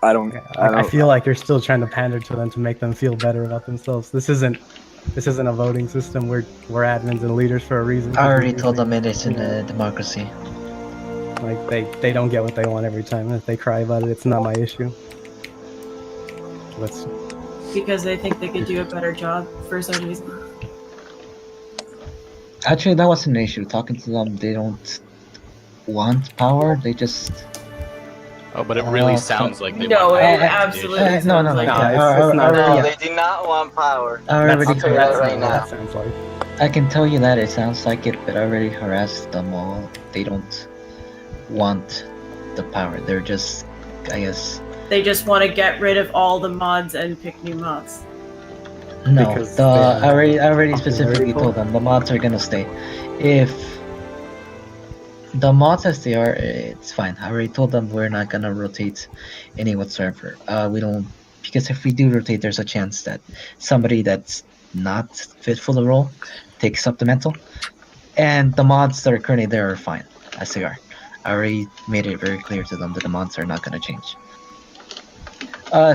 I feel like you're still trying to pander to them to make them feel better about themselves. This isn't a voting system. We're admins and leaders for a reason. I already told them it isn't a democracy. Like they don't get what they want every time. If they cry about it, it's not my issue. Because they think they could do a better job for some reason. Actually, that wasn't an issue. Talking to them, they don't want power. They just. Oh, but it really sounds like they no, want it absolutely no, they do not want power. I'll tell you that right now. That sounds like. I can tell you that it sounds like it, but I already harassed them all. They don't want the power. They're just, I guess. They just want to get rid of all the mods and pick new mods. No, I already specifically told them the mods are gonna stay. If the mods as they are, it's fine. I already told them we're not gonna rotate any whatsoever. We don't, because if we do rotate, there's a chance that somebody that's not fit for the role takes up the mantle. And the mods that are currently there are fine as they are. I already made it very clear to them that the mods are not gonna change.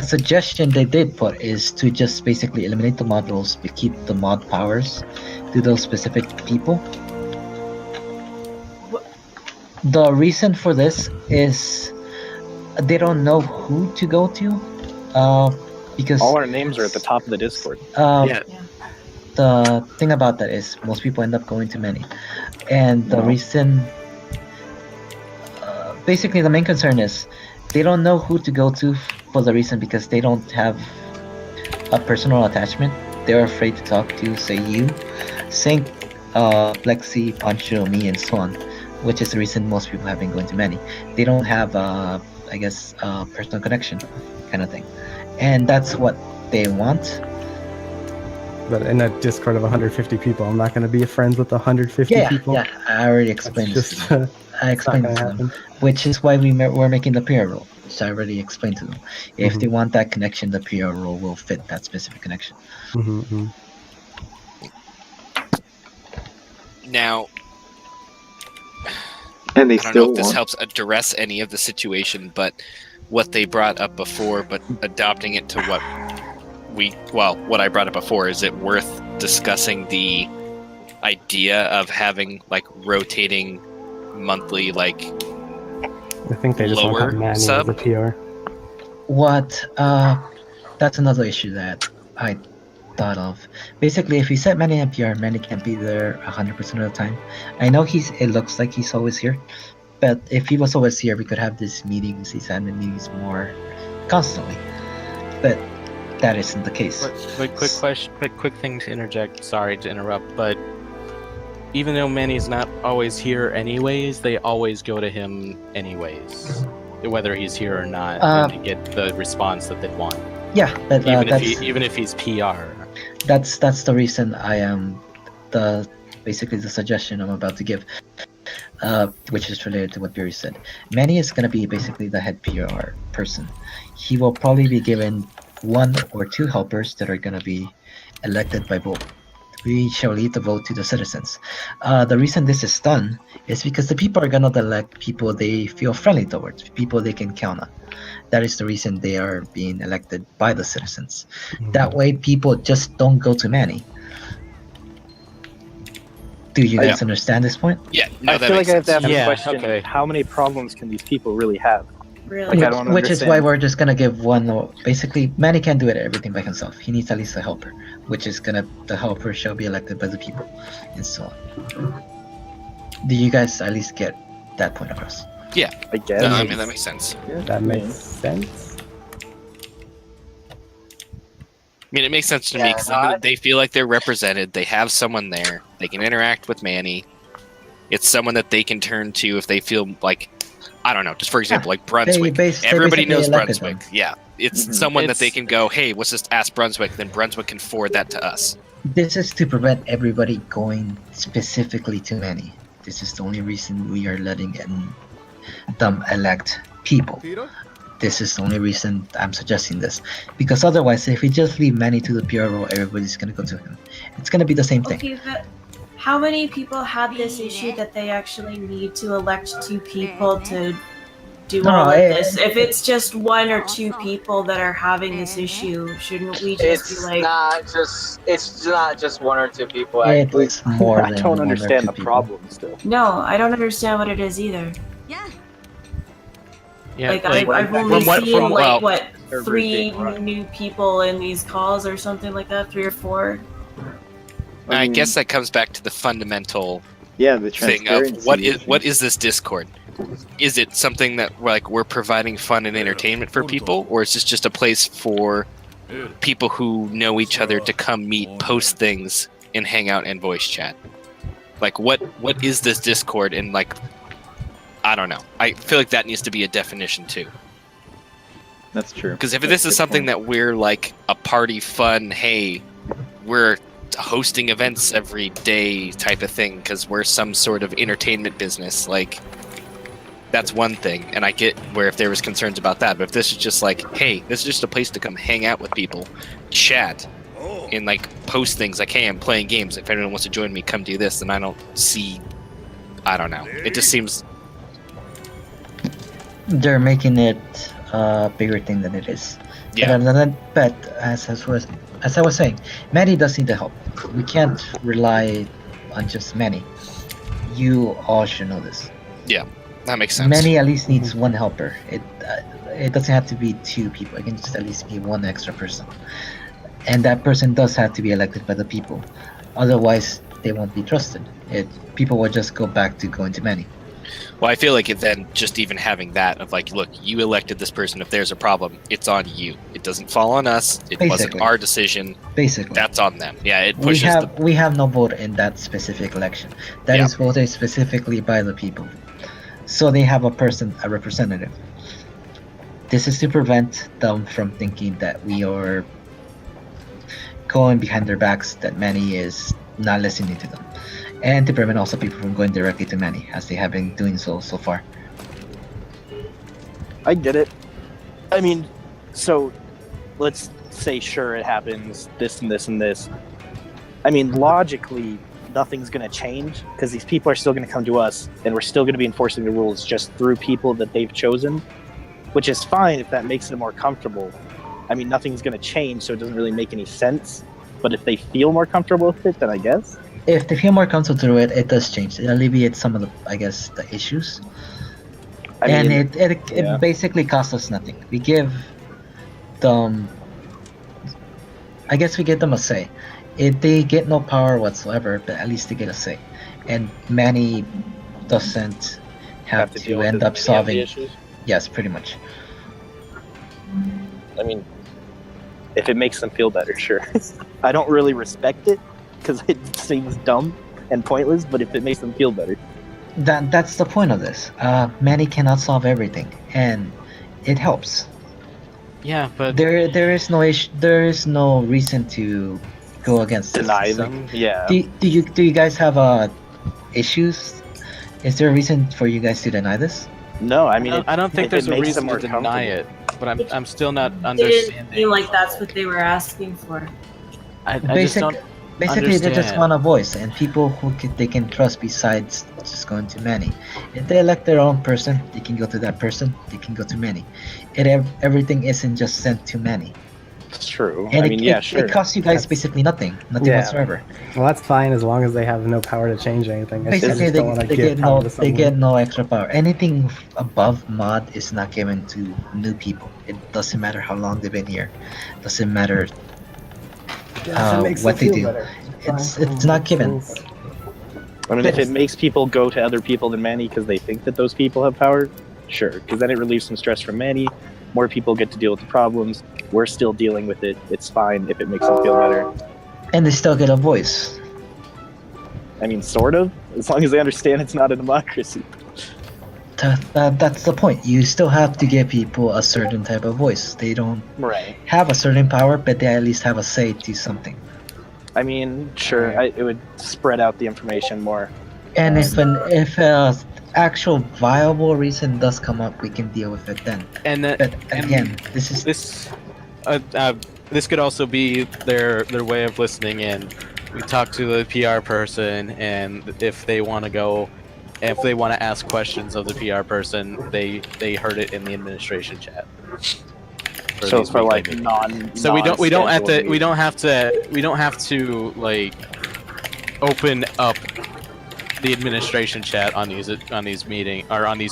Suggestion they did put is to just basically eliminate the mod roles, but keep the mod powers to those specific people. The reason for this is they don't know who to go to, because all our names are at the top of the Discord. The thing about that is most people end up going to many, and the reason, basically the main concern is they don't know who to go to for the reason because they don't have a personal attachment. They're afraid to talk to, say, you, Sync, Lexi, Pancho, me, and so on, which is the reason most people have been going to many. They don't have, I guess, personal connection kind of thing. And that's what they want. But in a Discord of 150 people, I'm not going to be friends with 150 people. Yeah, I already explained this. I explained it to them, which is why we're making the PR role. So I already explained to them. If they want that connection, the PR role will fit that specific connection. Now, and they I don't know if this helps address any of the situation, but what they brought up before, but adopting it to what I brought up before, is it worth discussing the idea of having like rotating monthly, like, I think they just want to have Manny as a PR. What? That's another issue that I thought of. Basically, if we set Manny in PR, Manny can't be there 100% of the time. I know it looks like he's always here, but if he was always here, we could have these meetings, these admin meetings more constantly. But that isn't the case. Quick question, quick thing to interject. Sorry to interrupt, but even though Manny's not always here anyways, they always go to him anyways, whether he's here or not, to get the response that they want. Yeah, but even if he's PR. That's the reason I am basically the suggestion I'm about to give, which is related to what Barry said. Manny is gonna be basically the head PR person. He will probably be given 1 or 2 helpers that are gonna be elected by vote. We shall leave the vote to the citizens. The reason this is done is because the people are gonna elect people they feel friendly towards, people they can count on. That is the reason they are being elected by the citizens. That way, people just don't go to Manny. Do you guys understand this point? Yeah, no, I feel like I have to have a question. Okay. How many problems can these people really have? Really? Like, I don't Which understand. is why we're just gonna give one. Basically, Manny can't do everything by himself. He needs at least a helper, which is the helper shall be elected by the people, and so on. Do you guys at least get that point across? Yeah, I guess. No, I mean that makes sense. That makes sense. I mean, it makes sense to me because they feel like they're represented. They have someone there. They can interact with Manny. It's someone that they can turn to if they feel like, I don't know, just for example, like Brunswick. Everybody knows Brunswick. Yeah, it's someone that they can go, hey, let's just ask Brunswick, then Brunswick can forward that to us. This is to prevent everybody going specifically to Manny. This is the only reason we are letting them elect people. This is the only reason I'm suggesting this. Because otherwise, if we just leave Manny to the PR role, everybody's going to go to him. It's going to be the same thing. Okay, but how many people have this issue that they actually need to elect 2 people to do No, all no, of it- this? If it's just 1 or 2 people that are having this issue, shouldn't we just be like, It's not just 1 or 2 people. Actually, it's more I than don't 1 or understand 2 the people. problem still. no, I don't understand what it is either. Yeah. Yeah, Like, I've only from what- seen from- like well, what 3 new people in these calls or something like that, 3 or 4. I guess that comes back to the fundamental Yeah, the thing transparency. of what is this Discord? Is it something that we're providing fun and entertainment for people, or is this just a place for people who know each other to come meet, post things, and hang out and voice chat? Like, what is this Discord? And like, I don't know. I feel like that needs to be a definition too. That's true. Because if this is something that we're like a party fun, hey, we're hosting events every day type of thing because we're some sort of entertainment business, like, that's one thing, and I get where if there was concerns about that. But if this is just like, hey, this is just a place to come hang out with people, chat, and like post things like, hey, I'm playing games. If anyone wants to join me, come do this. Then I don't see. I don't know. It just seems. They're making it a bigger thing than it is. Yeah. But as I was saying, Manny does need the help. We can't rely on just Manny. You all should know this. Yeah, that makes sense. Manny at least needs 1 helper. It doesn't have to be 2 people. It can just at least be 1 extra person. And that person does have to be elected by the people. Otherwise, they won't be trusted. People will just go back to going to Manny. Well, I feel like it then just even having that of like, look, you elected this person. If there's a problem, it's on you. It doesn't fall on us. It wasn't Basically. our decision. Basically. That's on them. Yeah, it pushes. We have no vote in that specific election. That is voted specifically by the people. So they have a representative. This is to prevent them from thinking that we are going behind their backs, that Manny is not listening to them. And to prevent also people from going directly to Manny, as they have been doing so far. I get it. I mean, so let's say, sure, it happens, this and this and this. I mean, logically, nothing's going to change because these people are still going to come to us and we're still going to be enforcing the rules just through people that they've chosen, which is fine if that makes it more comfortable. I mean, nothing's going to change, so it doesn't really make any sense. But if they feel more comfortable with it, then I guess. If they feel more comfortable through it, it does change. It alleviates some of the, I guess, the issues. It basically costs us nothing. We give them, I guess we give them a say. They get no power whatsoever, but at least they get a say. And Manny doesn't have to end up solving issues. Yes, pretty much. I mean, if it makes them feel better, sure. I don't really respect it because it seems dumb and pointless, but if it makes them feel better. That's the point of this. Manny cannot solve everything, and it helps. Yeah, but There is no issue. There is no reason to go against this. Deny It's them. like, Yeah. do you guys have issues? Is there a reason for you guys to deny this? No, I mean, I don't think if there's it a makes reason them to more deny it, but I'm still not It didn't understanding. seem like that's what they were asking for. I just don't. Basically, they just understand. want a voice and people who they can trust besides just going to Manny. If they elect their own person, they can go to that person. They can go to Manny. Everything isn't just sent to Manny. It's true. And I mean, yeah, sure. It costs you guys basically nothing whatsoever. Well, that's fine as long as they have no power to change anything. I Basically, just don't want to they give get power no to they someone. get no extra power. Anything above mod is not given to new people. It doesn't matter how long they've been here. Doesn't matter what they do. It's not given. I mean, if it makes people go to other people than Manny because they think that those people have power, sure. Because then it relieves some stress from Manny. More people get to deal with the problems. We're still dealing with it. It's fine if it makes them feel better. And they still get a voice. I mean, sort of. As long as they understand it's not a democracy. That's the point. You still have to give people a certain type of voice. They don't Right. have a certain power, but they at least have a say to something. I mean, sure. It would spread out the information more. And if an actual viable reason does come up, we can deal with it then. And But again, this could also be their way of listening in. We talk to the PR person, and if they want to go And if they want to ask questions of the PR person, they heard it in the administration chat. So these for weekly like meetings. So we don't have to like open up the administration chat on these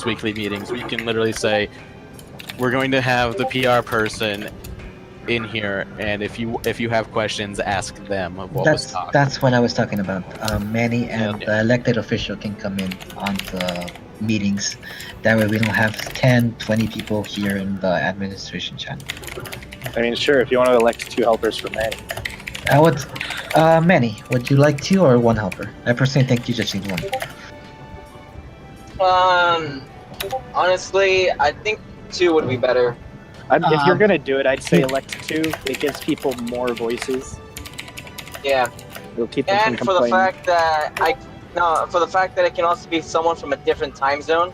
weekly meetings. We can literally say we're going to have the PR person in here, and if you have questions, ask them of what was talked. That's what I was talking about. Manny and the elected official can come in on the meetings. That way we don't have 10, 20 people here in the administration channel. I mean, sure, if you want to elect 2 helpers for Manny. I would, Manny, would you like 2 or 1 helper? I personally think you just need 1. Honestly, I think 2 would be better. If you're gonna do it, I'd say elect 2. It gives people more voices. Yeah. It'll keep them from And for the complaining. fact that it can also be someone from a different time zone.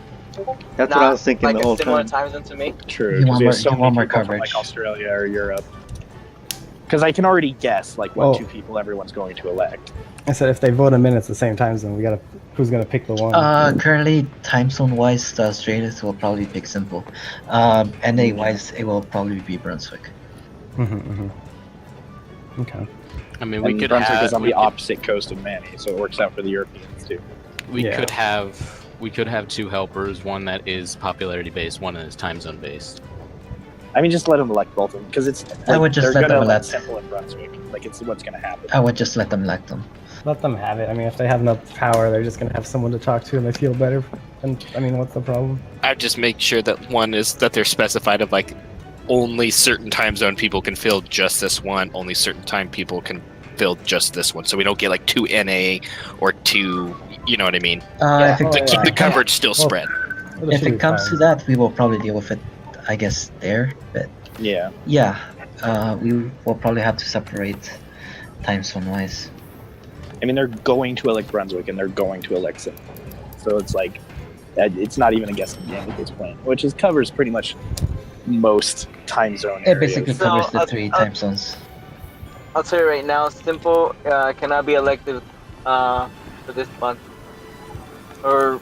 That's what I was thinking like the whole a similar time. time zone to me. True. You want There's so more many people from coverage. like Australia or Europe. Because I can already guess like what 2 people everyone's going to elect. I said if they vote in minutes at the same time zone, who's gonna pick the one? Currently, time zone wise, the Australians will probably pick Simple. NA wise, it will probably be Brunswick. Okay. I mean, we And could Brunswick have is on the opposite coast of Manny, so it works out for the Europeans too. we could have 2 helpers, one that is popularity based, one that is time zone based. I mean, just let them elect both of them because it's. Like, I would just they're let gonna them elect elect. Simple and Brunswick. Like it's what's gonna happen. I would just let them elect them. Let them have it. I mean, if they have enough power, they're just gonna have someone to talk to, and they feel better. And I mean, what's the problem? I'd just make sure that one is that they're specified of like only certain time zone people can fill just this one, only certain time people can fill just this one, so we don't get like 2 NA or 2. You know what I mean? If it, To keep the coverage still spread. if it comes to that, we will probably deal with it, I guess, there. But Yeah. yeah, we will probably have to separate time zone wise. I mean, they're going to elect Brunswick and they're going to elect Simple. So it's like, it's not even a guessing game at this point, which covers pretty much most time zone It areas. basically So, covers the 3 time zones. I'll tell you right now, Simple cannot be elected for this month or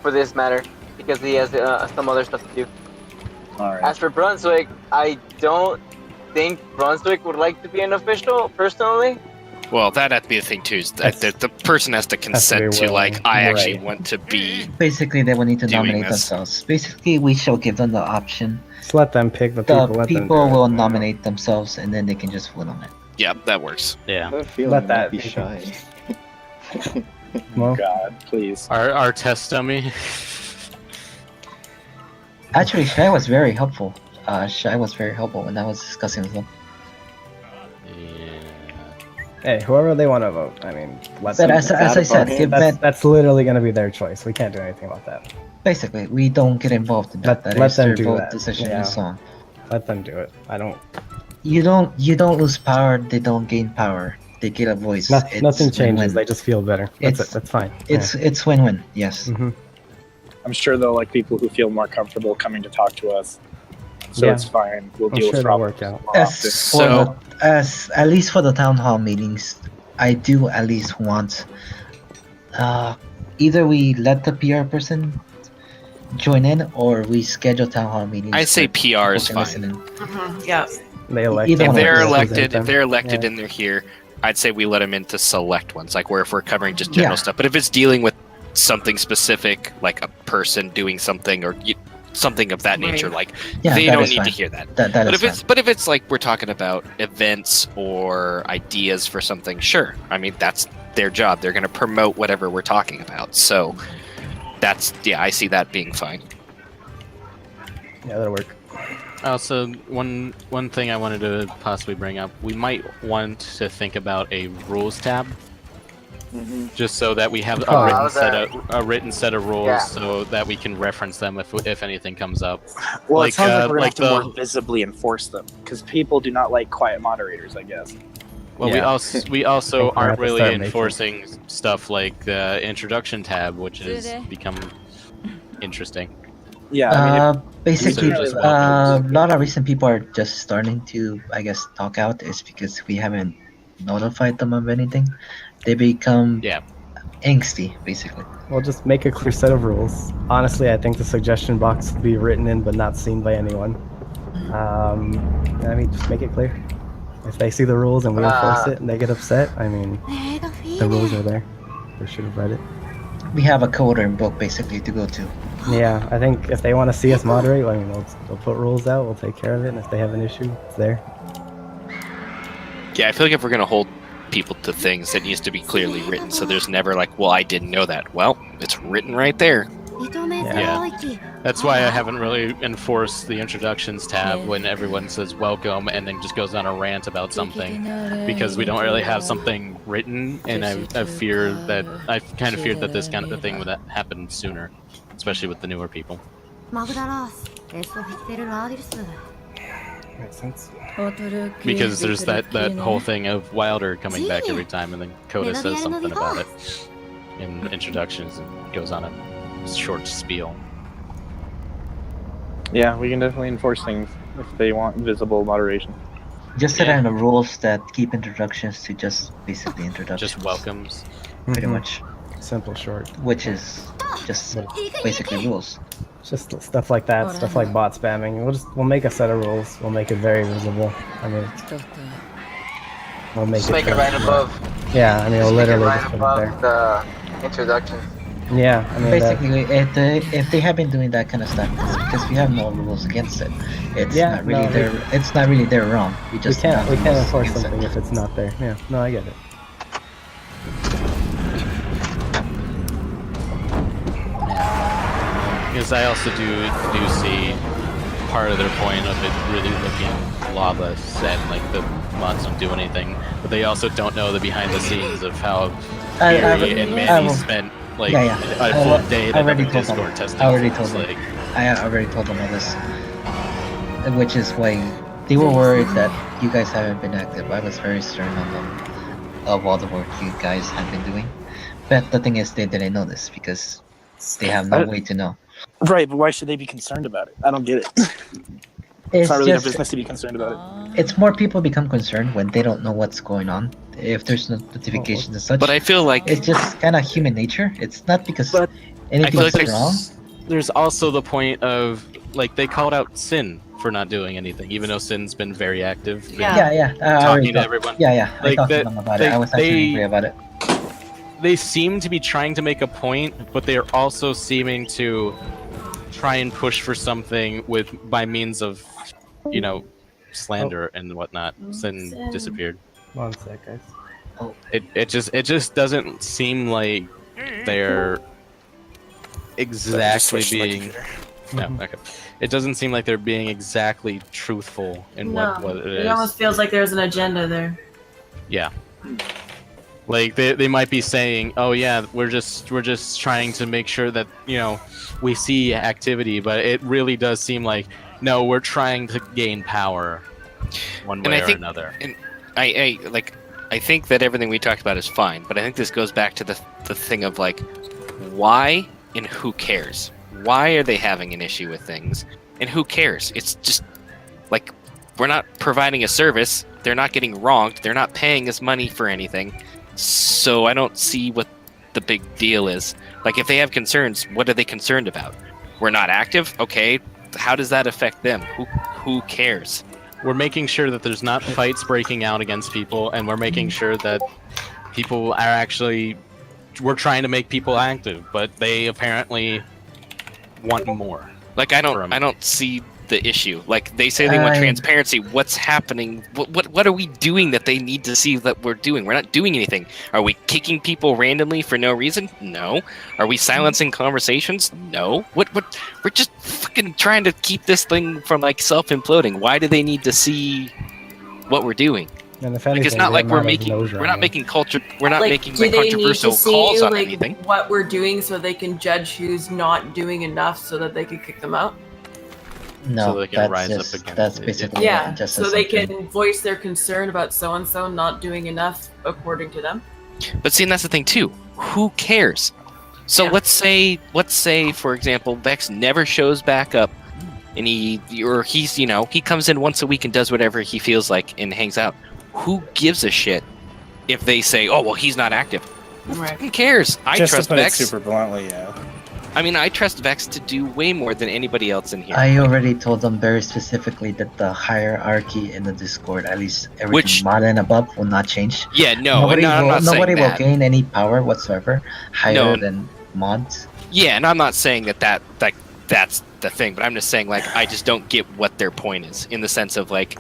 for this matter because he has some other stuff to do. All right. As for Brunswick, I don't think Brunswick would like to be an official personally. Well, that'd be a thing too. Is that the person has to consent to willing. like, I actually Right. want to be. Basically, they will need to Doing nominate this. themselves. Basically, we shall give them the option. Just let them pick the The people. Let them people do it. will nominate themselves, and then they can just vote on it. Yeah, that works. I Yeah. have a feeling Let they that might be be. shy. Well, God, please. Our test dummy. Actually, Shai was very helpful. Shai was very helpful when I was discussing with them. Yeah. hey, whoever they want to vote. I mean, let But them. as I said, give That's, men, that's literally gonna be their choice. We can't do anything about that. basically, we don't get involved in that. Let That is them their do vote that, decision yeah. and so on. Let them do it. I don't. You don't lose power. They don't gain power. They get a voice. It's Nothing changes. win-win. They just feel better. That's It's- it. That's fine. It's win-win. Yes. hmm I'm sure they'll like people who feel more comfortable coming to talk to us. So Yeah. it's fine. We'll I'm deal sure with they'll problems work out. more As often. for So- as at least for the town hall meetings, I do at least want either we let the PR person join in or we schedule town hall meetings. I say where PR is people fine. can listen in. Yeah. They elect. Either If one of they're those. elected, them. if they're elected Yeah. and they're here, I'd say we let them into select ones, like where if we're covering just general Yeah. stuff. But if it's dealing with something specific, like a person doing something or something of that nature, Right. like Yeah, they that don't is need fine. to hear that. That But is if it's like we're talking about events or ideas for something, sure. I mean that's their job. They're going to promote whatever we're talking about. So I see that being fine. Yeah, that'll work. Also, one thing I wanted to possibly bring up, we might want to think about a rules tab, just so that we have Oh, a written set of rules, Yeah. so that we can reference them if anything comes up. Well, like, it sounds like we're gonna like have to the- more visibly enforce them because people do not like quiet moderators. I guess. Well, Yeah. we also think we're aren't at the really start making- enforcing stuff like the introduction tab, which has become interesting. Yeah. I mean, Basically, These are just a welcomes. lot of recent people are just starting to, I guess, talk out is because we haven't notified them of anything. They become Yeah. angsty, basically. We'll just make a clear set of rules. Honestly, I think the suggestion box will be written in but not seen by anyone. I mean, just make it clear. If they see the rules and we enforce it and they get upset, I mean, the rules are there. They should have read it. We have a coder in book basically to go to. Yeah, I think if they want to see us moderate, I mean, we'll put rules out, we'll take care of it, and if they have an issue, it's there. Yeah, I feel like if we're gonna hold people to things, it needs to be clearly written, so there's never like, well, I didn't know that. Well, it's written right there. Yeah. That's why I haven't really enforced the introductions tab when everyone says welcome and then just goes on a rant about something, because we don't really have something written, and I kind of feared that this kind of thing would happen sooner, especially with the newer people. Makes sense. Because there's that whole thing of Wilder coming back every time, and then Coda says something about it in introductions and goes on a short spiel. Yeah, we can definitely enforce things if they want visible moderation. Just set in the rules that keep introductions to just basically introductions. Just welcomes. Pretty much. Simple, short. Which is just basically rules. Just stuff like that, stuff like bot spamming. We'll make a set of rules. We'll make it very visible. I mean, we'll make Just make it right above. Yeah, I mean, we'll literally right just put it above there. the introduction. Yeah, I mean, Basically, if they have been doing that kind of stuff, it's because we have no rules against it. It's not really It's not really their wrong. We can't enforce something if it's not there. Yeah, no, I get it. Because I also do see part of their point of it really looking lawless and like the mods don't do anything, but they also don't know the behind the scenes of how Fury and Manny spent like a full day that in Discord testing. I already told them. I already told them all this, which is why they were worried that you guys haven't been active. I was very stern on them of all the work you guys have been doing, but the thing is, they didn't know this because they have no way to know. Right, but why should they be concerned about it? I don't get it. It's not really their business to be concerned about it. It's more people become concerned when they don't know what's going on. If there's no notifications and such. But I feel like it's just kind of human nature. It's not because anything's wrong. There's also the point of like they called out Sin for not doing anything, even though Sin's been very active. Talking to everyone. I like talked to them about it. I was actually angry about it. They seem to be trying to make a point, but they are also seeming to try and push for something by means of, slander and whatnot. Sin disappeared. 1 sec, guys. It just doesn't seem like they're exactly being. No, okay. It doesn't seem like they're being exactly truthful in what it is. It almost feels like there's an agenda there. Yeah. Like they might be saying, "Oh yeah, we're just trying to make sure that we see activity," but it really does seem like no, we're trying to gain power, one way or another. And I think that everything we talked about is fine, but I think this goes back to the thing of like, why and who cares? Why are they having an issue with things, and who cares? It's just like we're not providing a service. They're not getting wronged. They're not paying us money for anything. So I don't see what the big deal is. Like, if they have concerns, what are they concerned about? We're not active? Okay, how does that affect them? Who cares? We're making sure that there's not fights breaking out against people, and we're making sure that people are actually... We're trying to make people active, but they apparently want more. Like, I don't see the issue. Like, they say they want transparency. What's happening? What are we doing that they need to see that we're doing? We're not doing anything. Are we kicking people randomly for no reason? No. Are we silencing conversations? No. What we're just fucking trying to keep this thing from like self-imploding. Why do they need to see what we're doing? And if anything, it's not like we're not making controversial calls on anything. What we're doing so they can judge who's not doing enough so that they can kick them out? No, so they can rise up against that's it. basically just so they can voice their concern about so and so not doing enough according to them. But see, and that's the thing too. Who cares? So let's say for example, Vex never shows back up, and he's he comes in once a week and does whatever he feels like and hangs out. Who gives a shit if they say, oh well, he's not active? Right. Who cares? I Just to trust put it Vex. super bluntly, yeah. I mean, I trust Vex to do way more than anybody else in here. I already told them very specifically that the hierarchy in the Discord, at least everything Which- mod and above, will not change. Yeah, no, Nobody I'm will, not nobody saying will that. gain any power whatsoever higher No. than mods. Yeah, and I'm not saying that's the thing, but I'm just saying like I just don't get what their point is in the sense of like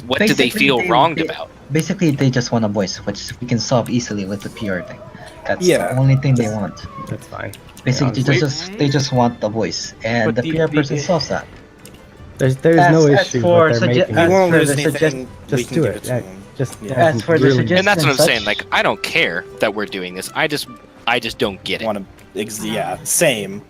what do they Basically, feel wronged about? Basically, they just want a voice, which we can solve easily with the PR thing. That's Yeah. the only thing they want. That's fine. Basically, Yeah, they just want the voice, and But the the- PR the- person solves that. There's no As issue for with their sugge- making He as it. won't for lose the anything. We Just can do give it. it to Yeah, him. just Yeah. As for the really- suggestion- And that's what I'm such- saying. Like I don't care that we're doing this. I just don't get it. Want to? Yeah, same.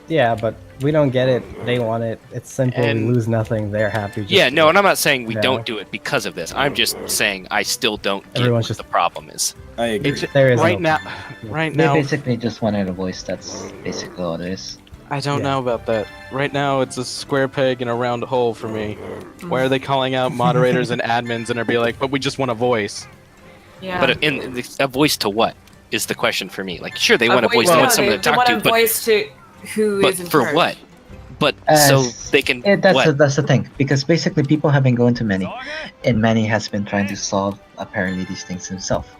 Yeah, but we don't get it. They want it. It's simple. And- we lose nothing. They're happy. Just Yeah, do no, it. and I'm not saying we Yeah. don't do it because of this. I'm just saying I still don't get Everyone's what just- the problem is. I agree. It's, There is right no- now, right They now, basically just wanted a voice. That's basically all it is. I don't Yeah. know about that. Right now, it's a square peg in a round hole for me. Why are they calling out moderators and admins and are be like, but we just want a voice? Yeah. But a voice to what is the question for me? Like, sure, they want a voice. They yeah, want someone to they talk want to, a but voice to who is in for charge. what? But As- so they can what? That's the thing, because basically people have been going to Manny, and Manny has been trying to solve apparently these things himself.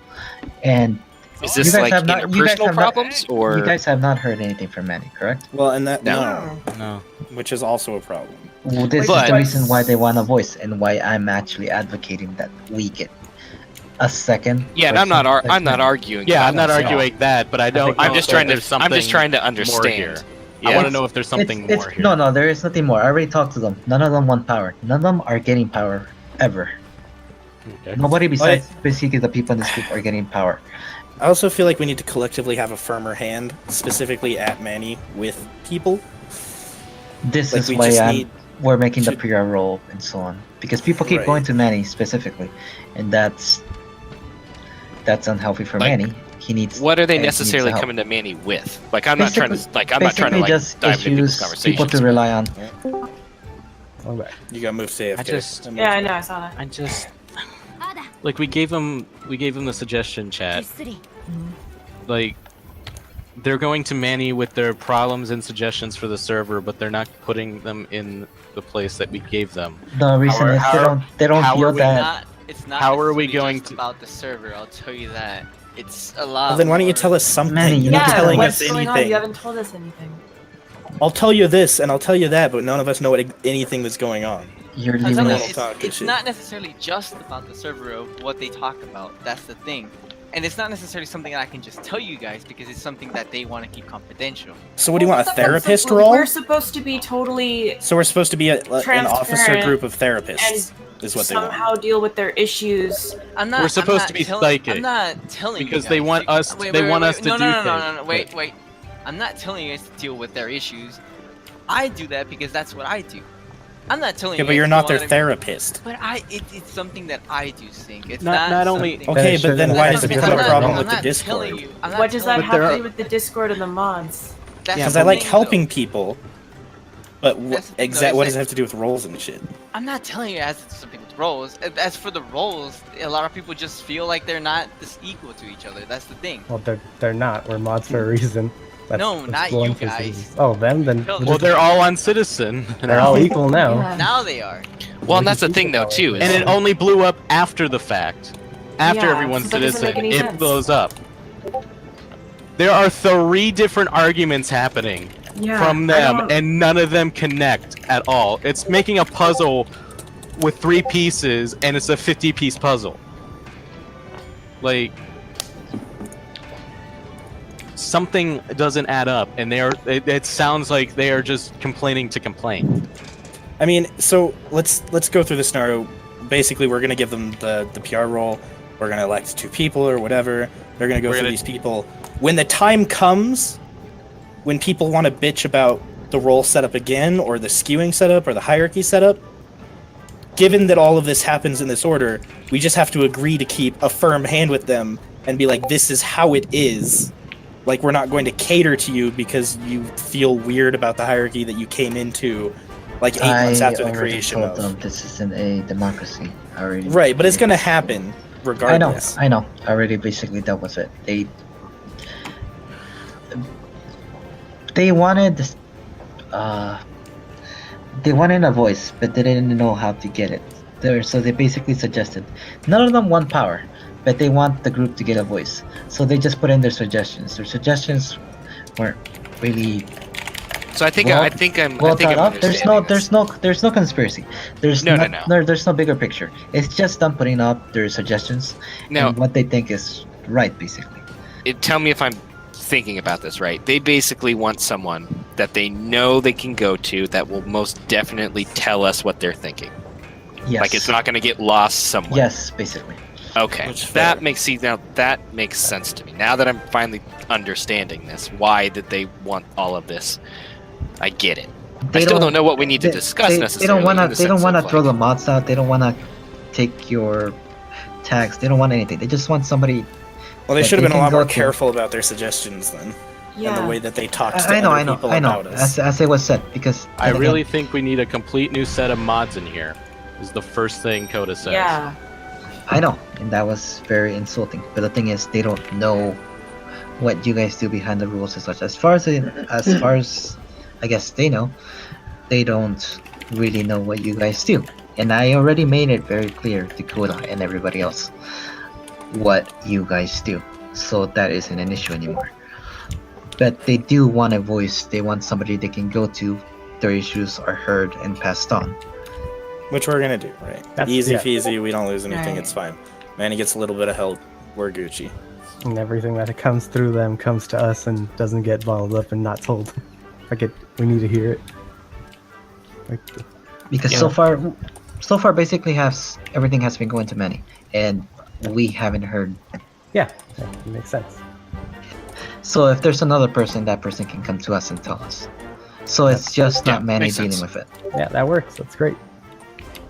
And Is you this guys like have not- you guys interpersonal have not- problems or? you guys have not heard anything from Manny, correct? Well, and that No. No. which is also a problem. Well, this But- is the reason why they want a voice, and why I'm actually advocating that we get a second. Yeah, and I'm not. person I'm not that's arguing. Yeah, about I'm not that. arguing that, but I don't. think know I'm just if trying to. there's something I'm just trying to more understand. here. Yeah. I want to know if there's something it's, more here. No, there is nothing more. I already talked to them. None of them want power. None of them are getting power ever. Okay. Nobody besides basically the people in this group are getting power. I also feel like we need to collectively have a firmer hand, specifically at Manny with people. This Like is we why just need. we're making the to- PR role and so on, because people keep Right. going to Manny specifically, and that's unhealthy for Like, Manny. He needs. What are they and he needs necessarily help. coming to Manny with? Like, I'm not trying to. Basically- Like, I'm not trying to Basically like just dive into people's issues, conversations. people to rely on. Okay. You got moved to AFK. I just- Yeah, I know. I saw that. I just like we gave them the suggestion chat. Like they're going to Manny with their problems and suggestions for the server, but they're not putting them in the place that we gave them. The reason is they don't how feel are we that. It's not. How are we necessarily going just to- about the server? I'll tell you that. It's a lot. Well, then why don't you more- tell us something? Manny, You're you not need to- telling What's us going on? anything. You haven't told us anything. I'll tell you this and I'll tell you that, but none of us know anything that's going on. You're I'm leaving telling you, us. Talk good it's shit. not necessarily just about the server of what they talk about. That's the thing. And it's not necessarily something that I can just tell you guys because it's something that they want to keep confidential. So what do you want, a therapist We're role? supposed to be totally So we're supposed to be an officer transparent group of therapists, is what they want. somehow deal with their issues. I'm not. We're supposed I'm to not be telling- psychic. I'm not telling you Because guys they want us- Wait, they wait, want wait, us to no, do no, no, no, things. no, wait. I'm not telling you guys to deal with their issues. I do that because that's what I do. I'm not telling Yeah, you. but you're guys not to their go out and- therapist. But it's something that I do think. It's Not- not only- something- Okay, sure but then that why it's does it a become a different problem role. with the I'm not Discord? telling you- I'm not What does that telling have there to are- do with the Discord and the mods? That's Because the I like thing, helping though. people, but That's the thing, though, what is does it that- have to do with roles and shit? I'm not telling you it has to do something with roles. As for the roles, a lot of people just feel like they're not this equal to each other. That's the thing. Well, they're not. We're mods for a reason. No, not blown you for guys. reasons. Oh, them? Then Well, Well, they're all on Citizen. they're all equal now. Yeah. Now they are. Well, and that's the thing though too. And Is, it only blew up after the fact. After Yeah, everyone's so that doesn't Citizen, make any it sense. blows up. There are 3 different arguments happening Yeah, from I them, don't- and none of them connect at all. It's making a puzzle with 3 pieces, and it's a 50-piece puzzle. Like, something doesn't add up, and it sounds like they are just complaining to complain. I mean, so let's go through the scenario. Basically, we're gonna give them the PR role. We're gonna elect 2 people or whatever. They're gonna go We're through gonna- these people. When the time comes, when people want to bitch about the role setup again, or the skewing setup, or the hierarchy setup, given that all of this happens in this order, we just have to agree to keep a firm hand with them and be like, this is how it is. Like, we're not going to cater to you because you feel weird about the hierarchy that you came into like 8 months after the already creation told them of. this isn't a democracy. I already. Right, but it's gonna happen I know. regardless. I know. I already basically dealt with it. They wanted they wanted a voice, but they didn't know how to get it. So they basically suggested. None of them want power, but they want the group to get a voice. So they just put in their suggestions. Their suggestions weren't really So I think well, I think I'm well I think thought I'm out. There's no conspiracy. There's No, there's no bigger picture. It's just them putting up their suggestions Now, and what they think is right, basically. tell me if I'm thinking about this right. They basically want someone that they know they can go to that will most definitely tell us what they're thinking. Yes. Like it's not going to get lost somewhere. Yes, basically. Okay, that makes sense to me. Now that I'm finally understanding this, why did they want all of this? I get it. I still don't know what we need to discuss necessarily. They don't want to. They don't want to to throw the mods out. They don't want to take your tags. They don't want anything. They just want somebody. Well, they that should have been a lot can more go to. careful about their suggestions then, and the way that they talked to I know. other people about us. As it was said, because I really think we need a complete new set of mods in here. Is the first thing Coda says. Yeah. I know, and that was very insulting. But the thing is, they don't know what you guys do behind the rules and such. As far as I guess they know, they don't really know what you guys do. And I already made it very clear to Koda and everybody else what you guys do, so that isn't an issue anymore. But they do want a voice. They want somebody they can go to. Their issues are heard and passed on. Which we're gonna do, right? That's- Easy yeah. peasy, we don't lose anything, Right. it's fine. Manny gets a little bit of help, we're Gucci. And everything that comes through them comes to us and doesn't get bottled up and not told. We need to hear it. Because Yeah. so far basically everything has been going to Manny, and we haven't heard. Yeah, that makes sense. So if there's another person, that person can come to us and tell us. So it's just not Manny makes dealing sense. with it. Yeah, that works. That's great.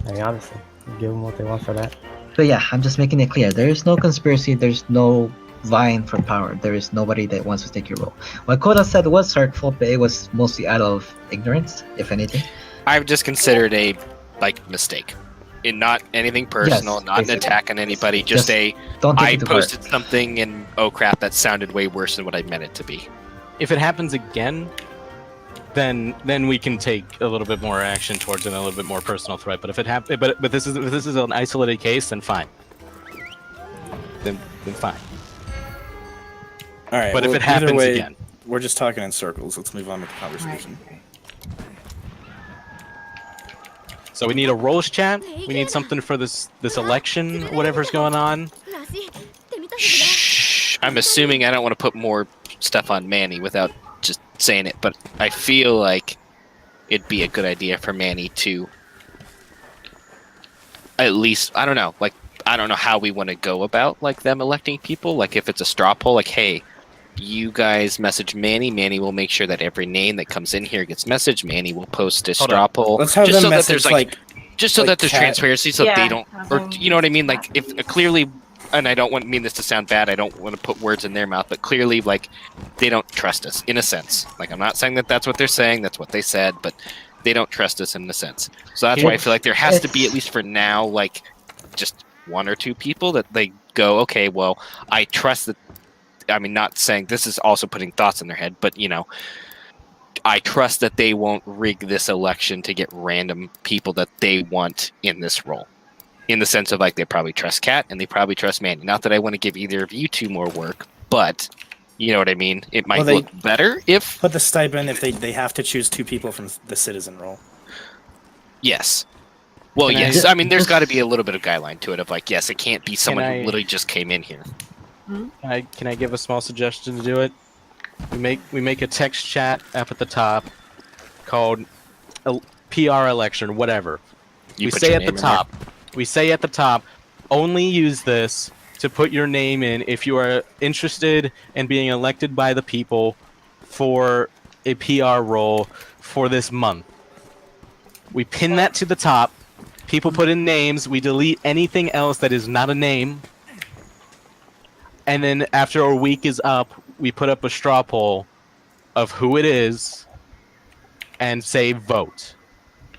I mean, honestly, give them what they want for that. But yeah, I'm just making it clear. There is no conspiracy. There's no vying for power. There is nobody that wants to take your role. What Koda said was hurtful, but it was mostly out of ignorance, if anything. I've just considered a mistake. In not anything personal, not an basically. attack on anybody, just Don't take I it to heart. posted something and oh crap, that sounded way worse than what I meant it to be. If it happens again, then we can take a little bit more action towards it, and a little bit more personal threat. But if it happens, but if this is an isolated case, then fine. Then fine. Alright, But if well, it happens either way, again, we're just talking in circles. Let's move on with the conversation. so we need a roles chat. We need something for this election, whatever's going on. Shh. I'm assuming I don't want to put more stuff on Manny without just saying it, but I feel like it'd be a good idea for Manny to at least, I don't know, like, I don't know how we want to go about, like, them electing people. Like, if it's a straw poll, like, hey, you guys message Manny. Manny will make sure that every name that comes in here gets messaged. Manny will post a Hold straw on. poll. Let's have just them so that message, there's, like, just so like that there's chat. transparency, so Yeah, they don't, or having- you know what I mean? Like, if clearly, and I don't mean this to sound bad. I don't want to put words in their mouth, but clearly, like, they don't trust us in a sense. Like, I'm not saying that that's what they're saying. That's what they said, but they don't trust us in a sense. So that's why I feel like there has to be, at least for now, like, just one or two people that they go, okay, well, I trust that. I mean, not saying this is also putting thoughts in their head, but, you know, I trust that they won't rig this election to get random people that they want in this role. In the sense of, like, they probably trust Kat and they probably trust Manny. Not that I want to give either of you two more work, but you know what I mean? It might Well, look better if... Put the stipend if they have to choose two people from the citizen role. Yes. Well, Can yes. I mean, there's got to be a little bit of guideline to it of, like, yes, it can't be someone I- who literally just came in here. Can I give a small suggestion to do it? We make a text chat up at the top called PR election, whatever. You We put say your at the name in there. top. We say at the top, only use this to put your name in if you are interested in being elected by the people for a PR role for this month. We pin that to the top. People put in names. We delete anything else that is not a name. And then after a week is up, we put up a straw poll of who it is and say vote.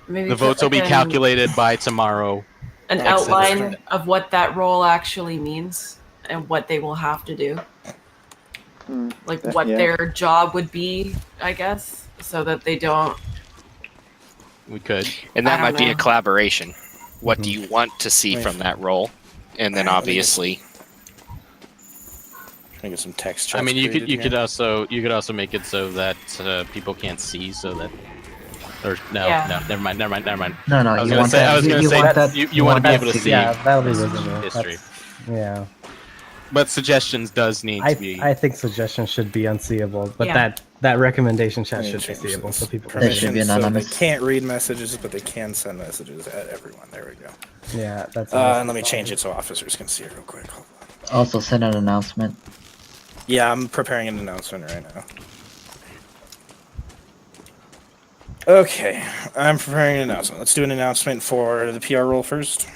Maybe The put, votes will be like, calculated by tomorrow. An Excellent. outline of what that role actually means and what they will have to do. like what their job would be, I guess, so that they don't. We could. And that I might don't be a know. collaboration. What do you want to see from that role? And then obviously, Trying to get some text. I mean, you created could here. also make it so that people can't see, so that. Or no, Yeah. no, never mind. No, I was you gonna want say, that. I was gonna you say want that. you want to be that able to see Yeah, that'll be visible. history. Yeah. But suggestions does need to be. I think suggestions should be unseeable, but Yeah. that recommendation chat Let me should be change seeable, this. so people can That should be Permissions, so they anonymous. can't read messages, but they can send messages at everyone. There we go. Yeah, that's. And let me change it so officers can see it real quick. Hold on. Also send an announcement. Yeah, I'm preparing an announcement right now. Okay, I'm preparing an announcement. Let's do an announcement for the PR role first.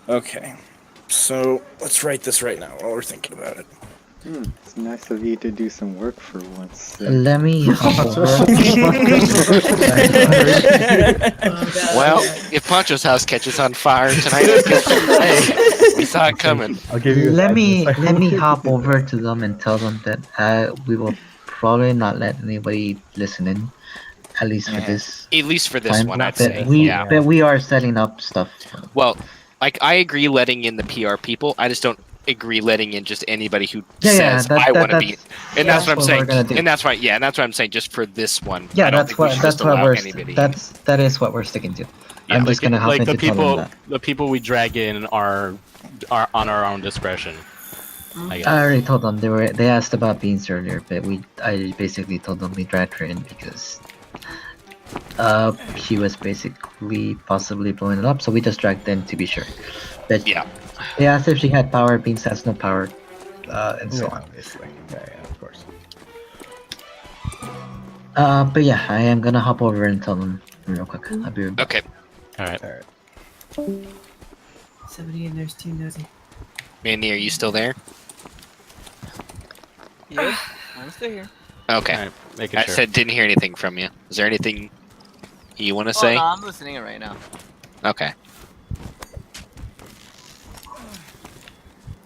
Okay, so let's write this right now while we're thinking about it. It's nice of you to do some work for once. Let me hop over. well, if Pancho's house catches on fire tonight, hey, we saw it coming. I'll give you. let me hop over to them and tell them that we will probably not let anybody listen in, at least for this. At least for this time. one, I'd But say. we Yeah. but we are setting up stuff. Well, like I agree letting in the PR people. I just don't agree letting in just anybody who Yeah, says that- I that- want to be. And that's what I'm what saying. we're gonna do. And that's right. Yeah, and that's what I'm saying. Just for this one. Yeah, I don't that's think we what should just allow anybody. that is what we're sticking to. Yeah, I'm just gonna hop like into the tell them people, that. the people we drag in are on our own discretion. I guess. I already told them they asked about beans earlier, but I basically told them we dragged her in because she was basically possibly blowing it up, so we just dragged in to be sure. But Yeah. they asked if she had power, beans has no power, and so on. Obviously. Yeah, of course. But yeah, I am gonna hop over and tell them real quick. I'll be right back. Okay, All right. 70 and there's 2 nosy. Mandy, are you still there? Yes, I'm still here. Okay. All right. Making I sure. said didn't hear anything from you. Is there anything you want to Oh, say? no, I'm listening right now. Okay.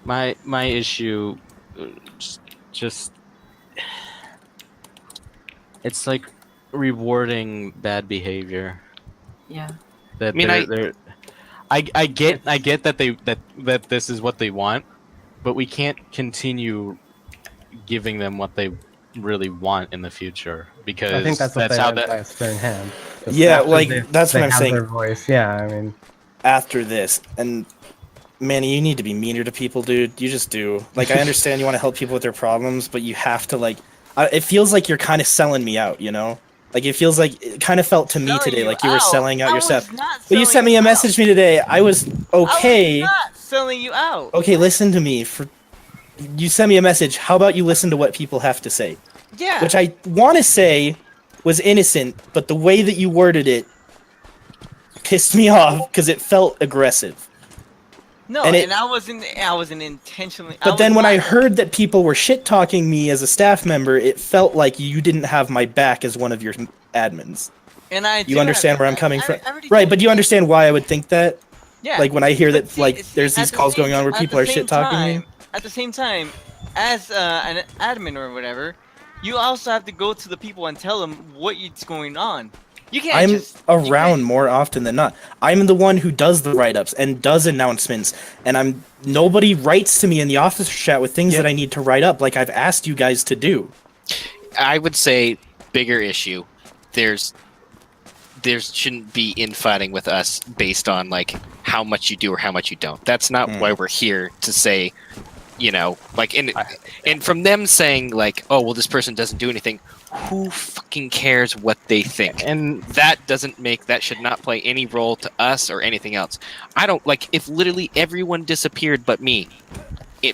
My issue, just it's like rewarding bad behavior. Yeah. That I mean, I get that that this is what they want, but we can't continue giving them what they really want in the future because I think that's what they how meant by that. a stern hand. Just Yeah, after like, they- that's they what I'm have saying. Their voice. Yeah, I mean, After this, and Manny, you need to be meaner to people, dude. You just do. Like, I understand you want to help people with their problems, but you have to, like, it feels like you're kind of selling me out, you know? Like, it feels like, it kind of felt to me Selling today you like you were out? selling out I yourself. was not But you selling sent me you a out. message to me today. I was okay. I was not selling you out. Okay, listen to me. You sent me a message. How about you listen to what people have to say? Yeah. Which I want to say was innocent, but the way that you worded it pissed me off because it felt aggressive. No, and and I wasn't intentionally. But then when I heard that people were shit talking me as a staff member, it felt like you didn't have my back as one of your admins. and I do You understand have where your I'm back. coming I- from, I already right? told But you understand why I would think that? Yeah. Like when I hear But that, see, like there's at these the calls same- going on where at people the are same shit talking me. time- At the same time, as an admin or whatever, you also have to go to the people and tell them what is going on. You can't I'm just around more often than not. I'm the one who does the write-ups and does announcements, and nobody writes to me in the office chat with things that I need to write up, like I've asked you guys to do. I would say bigger issue. There shouldn't be infighting with us based on like how much you do or how much you don't. That's not why we're here to say, you know, like and from them saying like, oh well, this person doesn't do anything. Who fucking cares what they think? And that should not play any role to us or anything else. I don't like if literally everyone disappeared but me.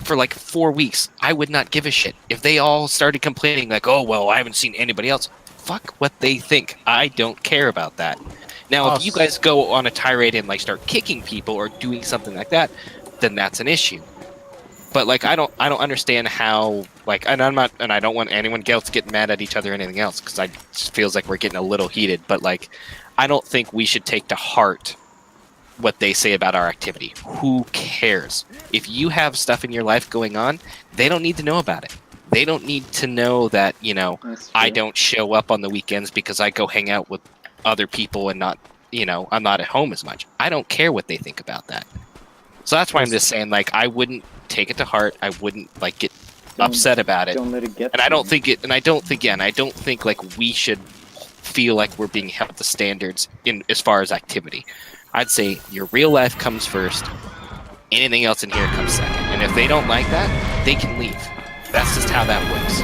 For like 4 weeks, I would not give a shit. If they all started complaining like, oh well, I haven't seen anybody else. Fuck what they think. I don't care about that. Now, if you guys go on a tirade and like start kicking people or doing something like that, then that's an issue. But like, I don't understand how like, and I don't want anyone else to get mad at each other or anything else because it feels like we're getting a little heated. But like, I don't think we should take to heart what they say about our activity. Who cares? If you have stuff in your life going on, they don't need to know about it. They don't need to know that, you know, That's I true. don't show up on the weekends because I go hang out with other people and not, you know, I'm not at home as much. I don't care what they think about that. So that's why I'm just saying, like, I wouldn't take it to heart. I wouldn't, like, get upset about it. Don't let it get And to I don't you. think it, and I don't think, again, I don't think, like, we should feel like we're being held to standards in as far as activity. I'd say your real life comes first. Anything else in here comes second. And if they don't like that, they can leave. That's just how that works.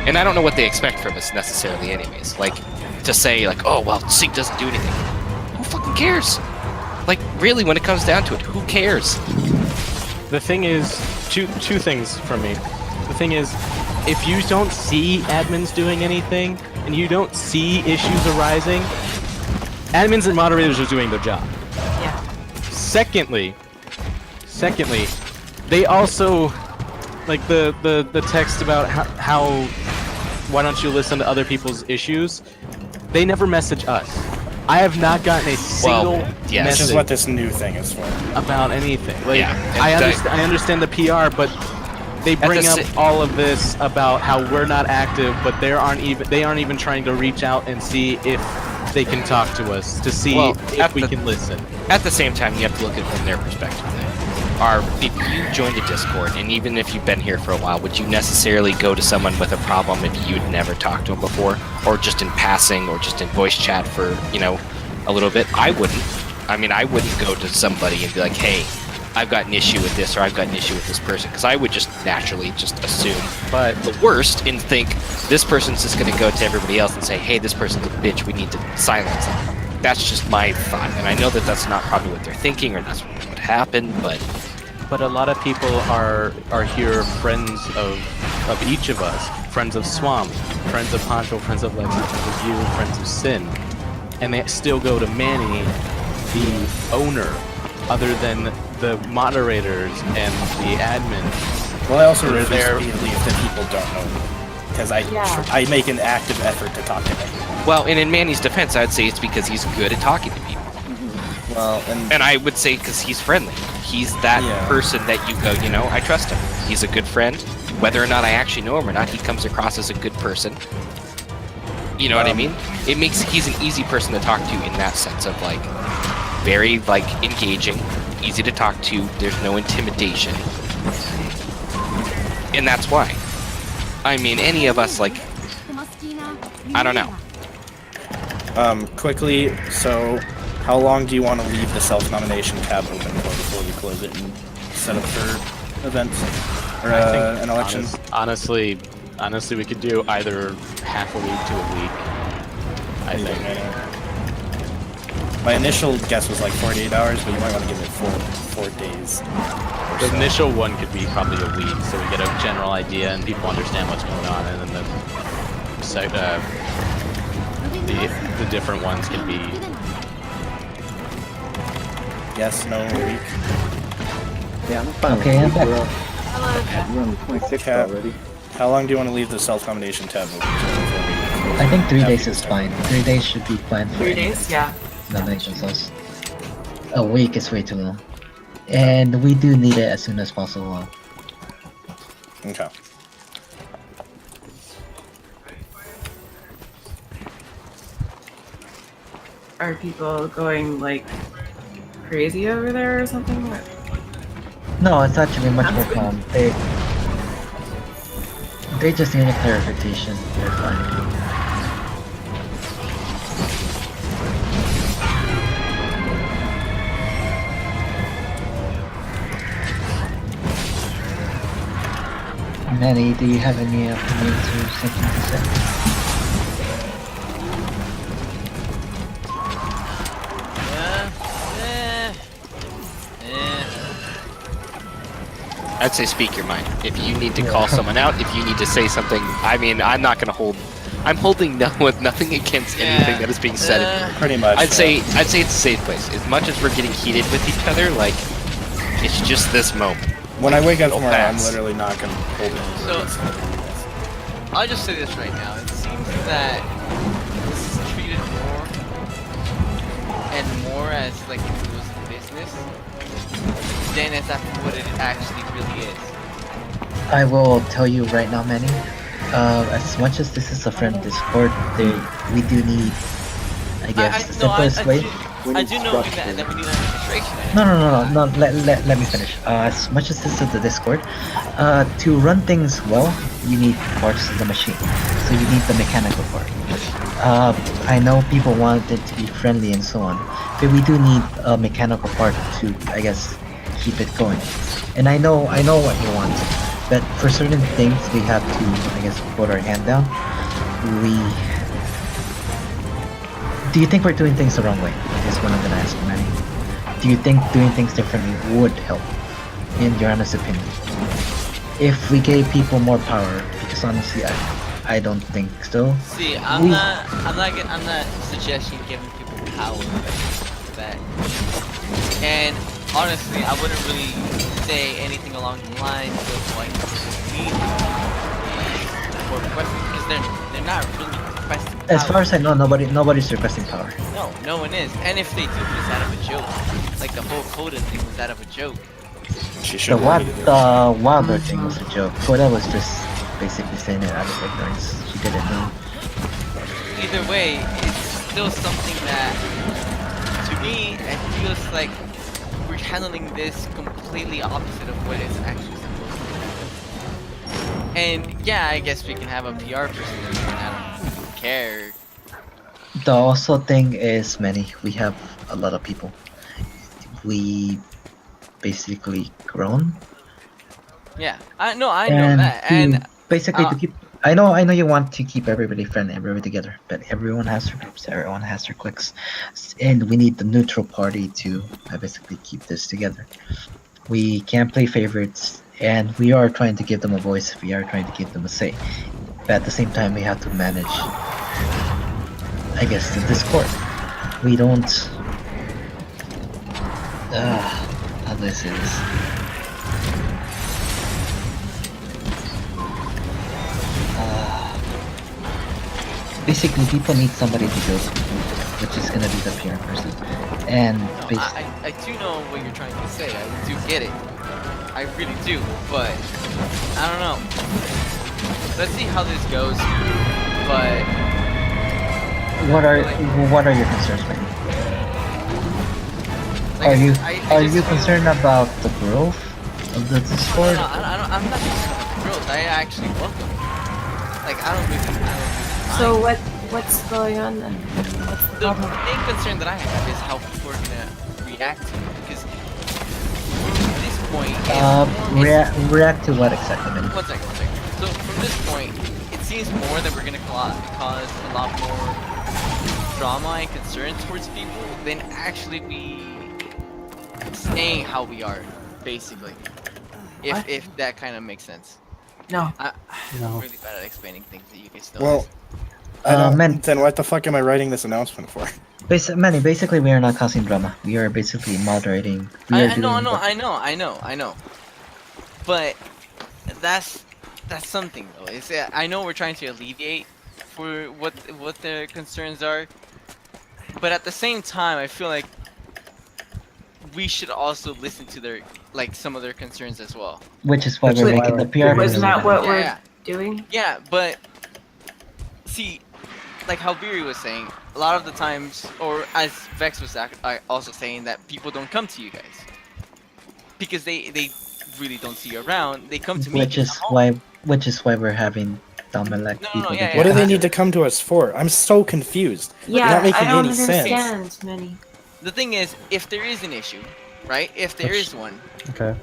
And I don't know what they expect from us necessarily anyways. Like, to say, like, oh, well, Sync doesn't do anything. Who fucking cares? Like, really, when it comes down to it, who cares? The thing is, two things from me. The thing is, if you don't see admins doing anything, and you don't see issues arising, admins and moderators are doing their job. Yeah. Secondly, they also, like the text about how why don't you listen to other people's issues, they never message us. I have not gotten a single yes. This is message what this new thing is for. about anything. Like, Yeah, I understand the PR, but they bring up all of this about how we're not active, but they aren't even trying to reach out and see if they can talk to us to see if we can listen. At the same time, you have to look at it from their perspective. If you joined a Discord, and even if you've been here for a while, would you necessarily go to someone with a problem if you'd never talked to them before, or just in passing, or just in voice chat for, you know, a little bit? I wouldn't. I mean, I wouldn't go to somebody and be like, hey, I've got an issue with this, or I've got an issue with this person, because I would just naturally just assume the worst and think this person's just going to go to everybody else and say, hey, this person's a bitch, we need to silence them. That's just my thought, and I know that that's not probably what they're thinking, or that's what would happen, But a lot of people are here friends of each of us, friends of Swamp, friends of Poncho, friends of Lexi, friends of you, friends of Sin, and they still go to Manny, the owner, other than the moderators and the admins. Well, I also They're refuse there. to believe that people don't know me, because I make an active effort to talk to them. well, and in Manny's defense, I'd say it's because he's good at talking to people. Well, And I would say because he's friendly. He's that person that you go, you know, I trust him. He's a good friend. Whether or not I actually know him or not, he comes across as a good person. You know what I mean? He's an easy person to talk to in that sense of, like, very, like, engaging, easy to talk to, there's no intimidation. And that's why. I mean, any of us, like, I don't know. Quickly, so how long do you want to leave the self-nomination tab open for before we close it and set up for events or I think an election? Honestly, we could do either half a week to a week. I think. My initial guess was like 48 hours, but you might want to give it 4 days. The initial one could be probably a week, so we get a general idea and people understand what's going on, and then the different ones can be. Yes, no, a week. Yeah, I'm fine. Okay, I'm with back. we're on, Hello. we're on the 26th Cap. already. How long do you want to leave the self-nomination tab open? I think 3 days is fine. 3 days should be fine for 3 days, yeah. nomination cells. A week is way too long. And we do need it as soon as possible. Okay. Are people going like crazy over there or something? No, it's actually much more calm. They just need a clarification. They're fine. Manny, do you have any opinions or something to say? I'd say speak your mind. If you need to call someone out, if you need to say something, I mean, I'm not going to hold... I'm holding nothing against anything that is being said. Pretty much. I'd say it's a safe place. As much as we're getting heated with each other, like, it's just this moment. When I wake up It'll tomorrow, I'm pass. literally not going to hold it. I'll just say this right now. It seems that this is treated more and more as like if it was a business then it's after what it actually really is. I will tell you right now, Manny. As much as this is a friend Discord, we do need, I guess, the simplest way. I do know that we need an administration. No. Let me finish. As much as this is the Discord, to run things well, you need parts of the machine. So you need the mechanical part. I know people want it to be friendly and so on, but we do need a mechanical part to, I guess, keep it going. And I know what you want, but for certain things we have to, I guess, put our hand down. Do you think we're doing things the wrong way? Is what I'm gonna ask you, Manny. Do you think doing things differently would help, in your honest opinion? If we gave people more power, because honestly, I don't think so. See, I'm not suggesting giving people power for that. And honestly, I wouldn't really say anything along the lines of like we or requesting, because they're not really requesting power. As far as I know, nobody's requesting power. No one is. And if they do, it's out of a joke. Like the whole Coda thing was out of a joke. The Wilder thing was a joke. Coda was just basically saying it out of ignorance. She didn't know. Either way, it's still something that, to me, it feels like we're handling this completely opposite of what it's actually supposed to be. And yeah, I guess we can have a PR person, and I don't care. The also thing is, Manny, we have a lot of people. We basically grown. Yeah, I know that, and basically to keep. I know you want to keep everybody friendly, everybody together, but everyone has their groups, everyone has their cliques, and we need the neutral party to basically keep this together. We can't play favorites, and we are trying to give them a voice. We are trying to give them a say, but at the same time, we have to manage, I guess, the Discord. We don't. How do I say this? Basically, people need somebody to go to, which is gonna be the PR person. And I do know what you're trying to say. I do get it. I really do, but I don't know. Let's see how this goes. But what are your concerns, Manny? Like, are you concerned about the growth of the Discord? No, I'm not concerned about the growth. I actually welcome it. Like I don't really So what's going on then? What's the The problem? main concern that I have is how people are gonna react to it, because from this point, React to what exactly, Manny? One second. So from this point, it seems more that we're gonna cause a lot more drama and concern towards people than actually be staying how we are, basically. If that kind of makes sense. No. I'm really bad at explaining things that you guys don't. Well, then what the fuck am I writing this announcement for? Manny, basically we are not causing drama. We are basically moderating. I know. But that's something though. I know we're trying to alleviate for what their concerns are, but at the same time, I feel like we should also listen to their some of their concerns as well. Which is why we're making the PR. Wasn't that what we're doing? Yeah, but see, like how Biri was saying, a lot of the times, or as Vex was also saying, that people don't come to you guys because they really don't see you around. They come to me. Which is why we're having Domelec people. What do they need to come to us for? I'm so confused. Yeah, You're not making I don't any understand, sense. Manny. The thing is, if there is an issue, right? If there is one, Okay.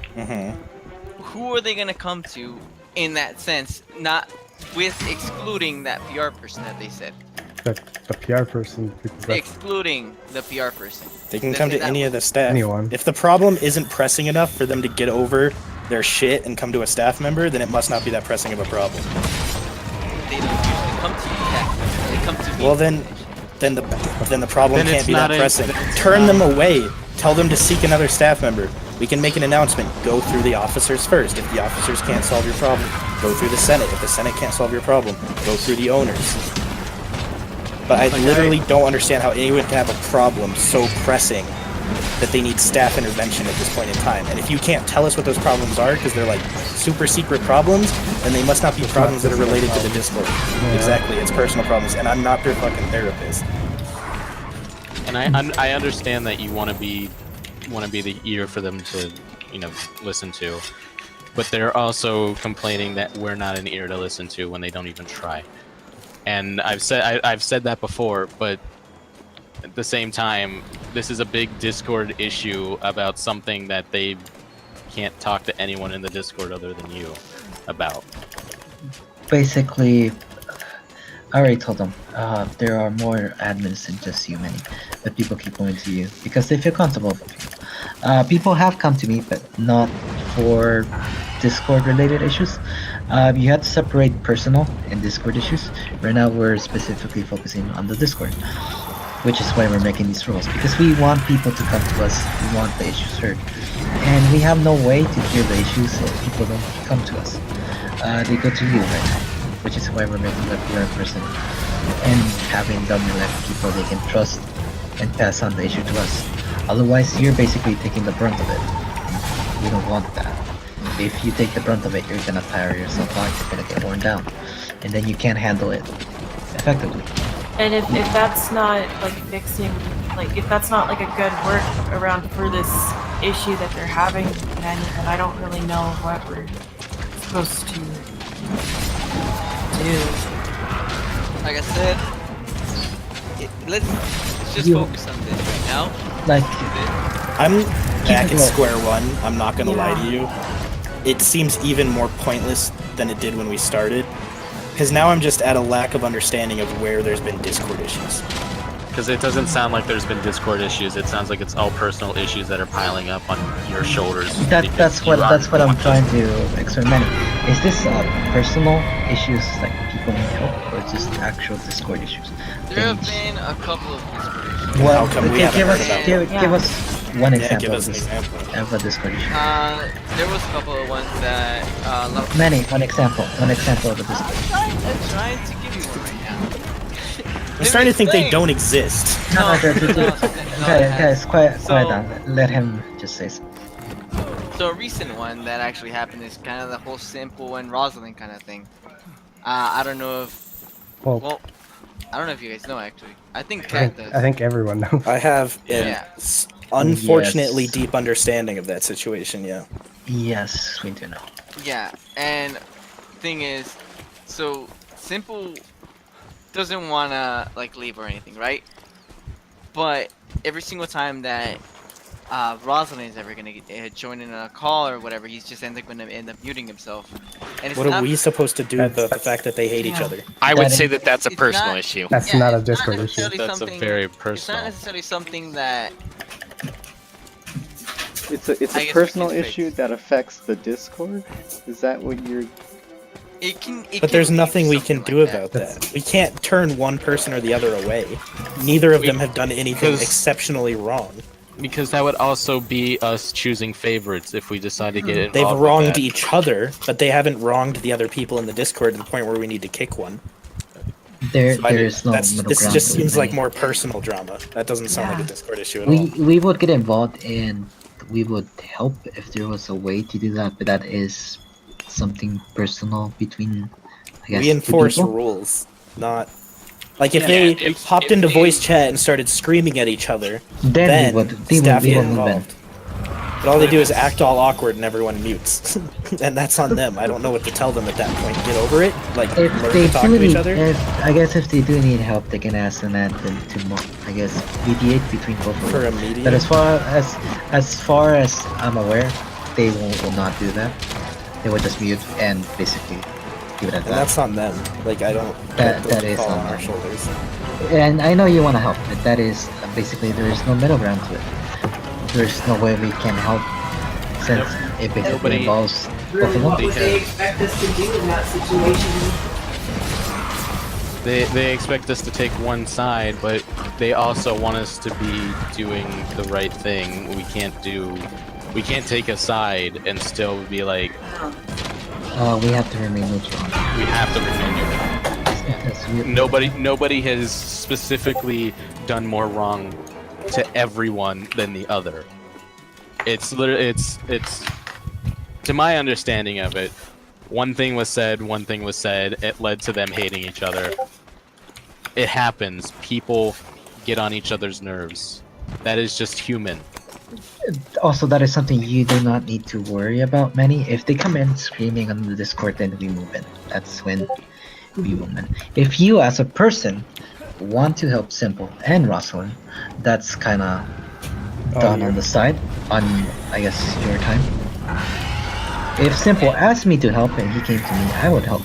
who are they gonna come to in that sense? Not with excluding that PR person that they said. The PR person. Because that's Excluding the PR person. They can come to any of the staff. Anyone. If the problem isn't pressing enough for them to get over their shit and come to a staff member, then it must not be that pressing of a problem. They don't usually come to you. Yeah, they come to me. Well then the problem Then can't it's be that not pressing. then it's Turn not- them away. Tell them to seek another staff member. We can make an announcement. Go through the officers first. If the officers can't solve your problem, go through the Senate. If the Senate can't solve your problem, go through the owners. But I literally don't understand how anyone can have a problem so pressing that they need staff intervention at this point in time. And if you can't tell us what those problems are, because they're like super secret problems, then they must not be problems that are related to the Discord. Exactly, it's personal problems, and I'm not their fucking therapist. And I understand that you want to be the ear for them to, listen to, but they're also complaining that we're not an ear to listen to when they don't even try. And I've said that before, but at the same time, this is a big Discord issue about something that they can't talk to anyone in the Discord other than you about. Basically, I already told them there are more admins than just you, Manny, but people keep going to you because they feel comfortable. People have come to me, but not for Discord-related issues. You have to separate personal and Discord issues. Right now, we're specifically focusing on the Discord, which is why we're making these rules, because we want people to come to us, we want the issues heard. And we have no way to hear the issues if people don't come to us. They go to you right now, which is why we're making the PR person and having them elect people they can trust and pass on the issue to us. Otherwise, you're basically taking the brunt of it. We don't want that. If you take the brunt of it, you're gonna tire yourself out, you're gonna get worn down, and then you can't handle it effectively. And if that's not like fixing, like if that's not like a good work around for this issue that they're having, then I don't really know what we're supposed to do. Like I said, let's just focus on this right now. Like, I'm back it at low. square one. I'm not gonna lie to you. It seems even more pointless than it did when we started, because now I'm just at a lack of understanding of where there's been Discord issues. Because it doesn't sound like there's been Discord issues. It sounds like it's all personal issues that are piling up on your shoulders. That's what I'm trying to experiment. Is this personal issues like people need help, or just actual Discord issues? There have been a couple of Discord issues. Well, How come we give haven't us heard about them? give us one Yeah, example give us of an this example. of a Discord issue. There was a couple of ones that a lot of Manny, one example of the Discord issue. I'm trying to give you one right now. I'm starting to think they don't exist. No, guys, quiet So- down. Let him just say something. So a recent one that actually happened is kind of the whole Simple and Rosalind kind of thing. I don't know if Well, I don't know if you guys know actually. I think I Kat think, does. I think everyone knows. I have an Yeah. unfortunately Yes. deep understanding of that situation, yeah. Yes, we do know. Yeah, and thing is, so Simple doesn't wanna like leave or anything, right? But every single time that Rosalind is ever gonna join in a call or whatever, he's just gonna end up muting himself. And it's What are not, we supposed to do with the That's- fact that they hate each other? I would That say is- that that's a It's personal not- issue. That's yeah, not a it's Discord issue. necessarily That's a something- very It's not personal. necessarily something that It's I a guess we personal can fix. issue that affects the Discord? Is that what you're... it can. It But can there's lead to nothing we something can do like about that. We can't turn one person or the other away. Neither of them have done anything because- exceptionally wrong. Because that would also be us choosing favorites if we decide to get involved. They've with wronged that. each other, but they haven't wronged the other people in the Discord to the point where we need to kick one. There So, I mean, is no middle this ground. just to seems it, like Manny. more personal drama. That doesn't sound like a Yeah. Discord issue at all. We would get involved and we would help if there was a way to do that, but that is something personal between, I guess, We two enforce people. rules, not like if Yeah, they if- hopped if into they- voice chat and started screaming at each other, Then then we would staff we get would move in. involved. But all they do is act all awkward and everyone mutes, and that's on them. I don't know what to tell them at that point. Get over it. Like If learn they to talk do to each need, other. I guess if they do need help, they can ask an admin to, I guess, mediate between both of For them. a medium. But as far as I'm aware, they will not do that. They will just mute and basically give it at And that. that's on them. Like I don't. That put the is ball on on our them. shoulders. And I know you want to help, but that is basically there is no middle ground to it. There's no way we can help since it basically Nobody- involves both Really, of what them. would they expect us to do in that situation? They expect us to take one side, but they also want us to be doing the right thing. We can't take a side and still be like, We have to remain neutral. we have to remain neutral. Yes, Nobody has specifically done more wrong to everyone than the other. It's literally it's to my understanding of it, one thing was said, it led to them hating each other. It happens. People get on each other's nerves. That is just human. Also, that is something you do not need to worry about, Manny. If they come in screaming on the Discord, then we move in. That's when we move in. If you, as a person, want to help Simple and Rosalind, that's kind of done on the side, on, I guess, your time. If Simple asked me to help and he came to me, I would help.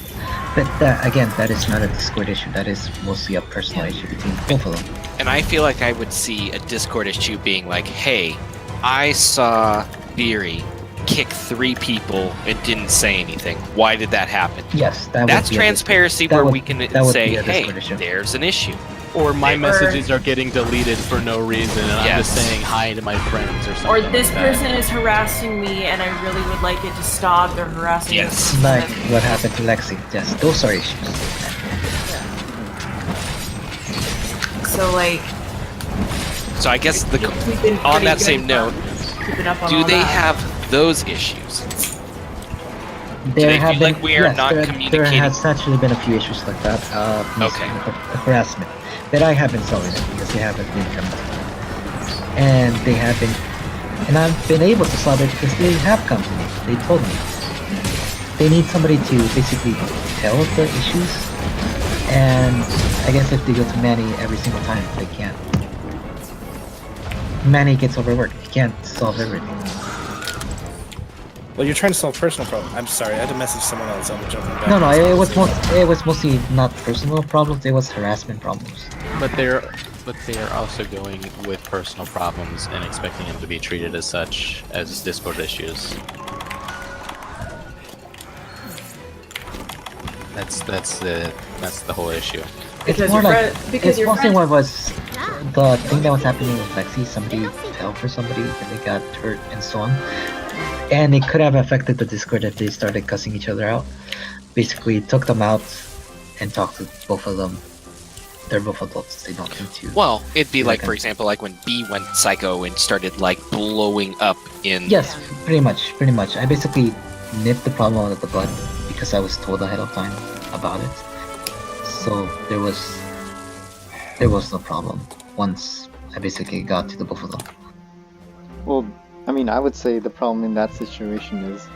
But that, again, that is not a Discord issue. That is mostly a personal issue between both of them. And I feel like I would see a Discord issue being like, hey, I saw Beery kick 3 people and didn't say anything. Why did that happen? Yes, that's transparency where we can say, hey, issue. there's an issue. Or my messages are getting deleted for no reason, and I'm just saying hi to my friends or something. Or this like that. person is harassing me, and I really would like it to stop. They're harassing Yes. me. Like what happened to Lexi. Yes, those are issues. So like. So I guess we've been on pretty that good same note, keeping up on do all they that. have those issues? There they have feel been, like we are yes, not there communicating? has actually been a few issues like that. Okay. Harassment. But I haven't solved it because they haven't been coming to me. And they have been, and I've been able to solve it because they have come to me. They told me. They need somebody to basically tell the issues. And I guess if they go to Manny every single time, they can't. Manny gets overworked. He can't solve everything. Well, you're trying to solve personal problems. I'm sorry, I had to message someone else. I'm jumping back. No, it was mostly not personal problems. It was harassment problems. But they are also going with personal problems and expecting them to be treated as such as Discord issues. That's the whole issue. It's Because more your like friend- because it's your mostly friend- what was the thing that was happening with Lexi. Somebody fell for somebody and they got hurt and so on. And it could have affected the Discord if they started cussing each other out. Basically, took them out and talked to both of them. They're both adults. They don't need to. Well, it'd be like, Okay. for example, like when B went psycho and started like blowing up in. Yes, pretty much. I basically nipped the problem out of the bud because I was told ahead of time about it. So there was no problem once I basically got to the both of them. Well, I mean, I would say the problem in that situation is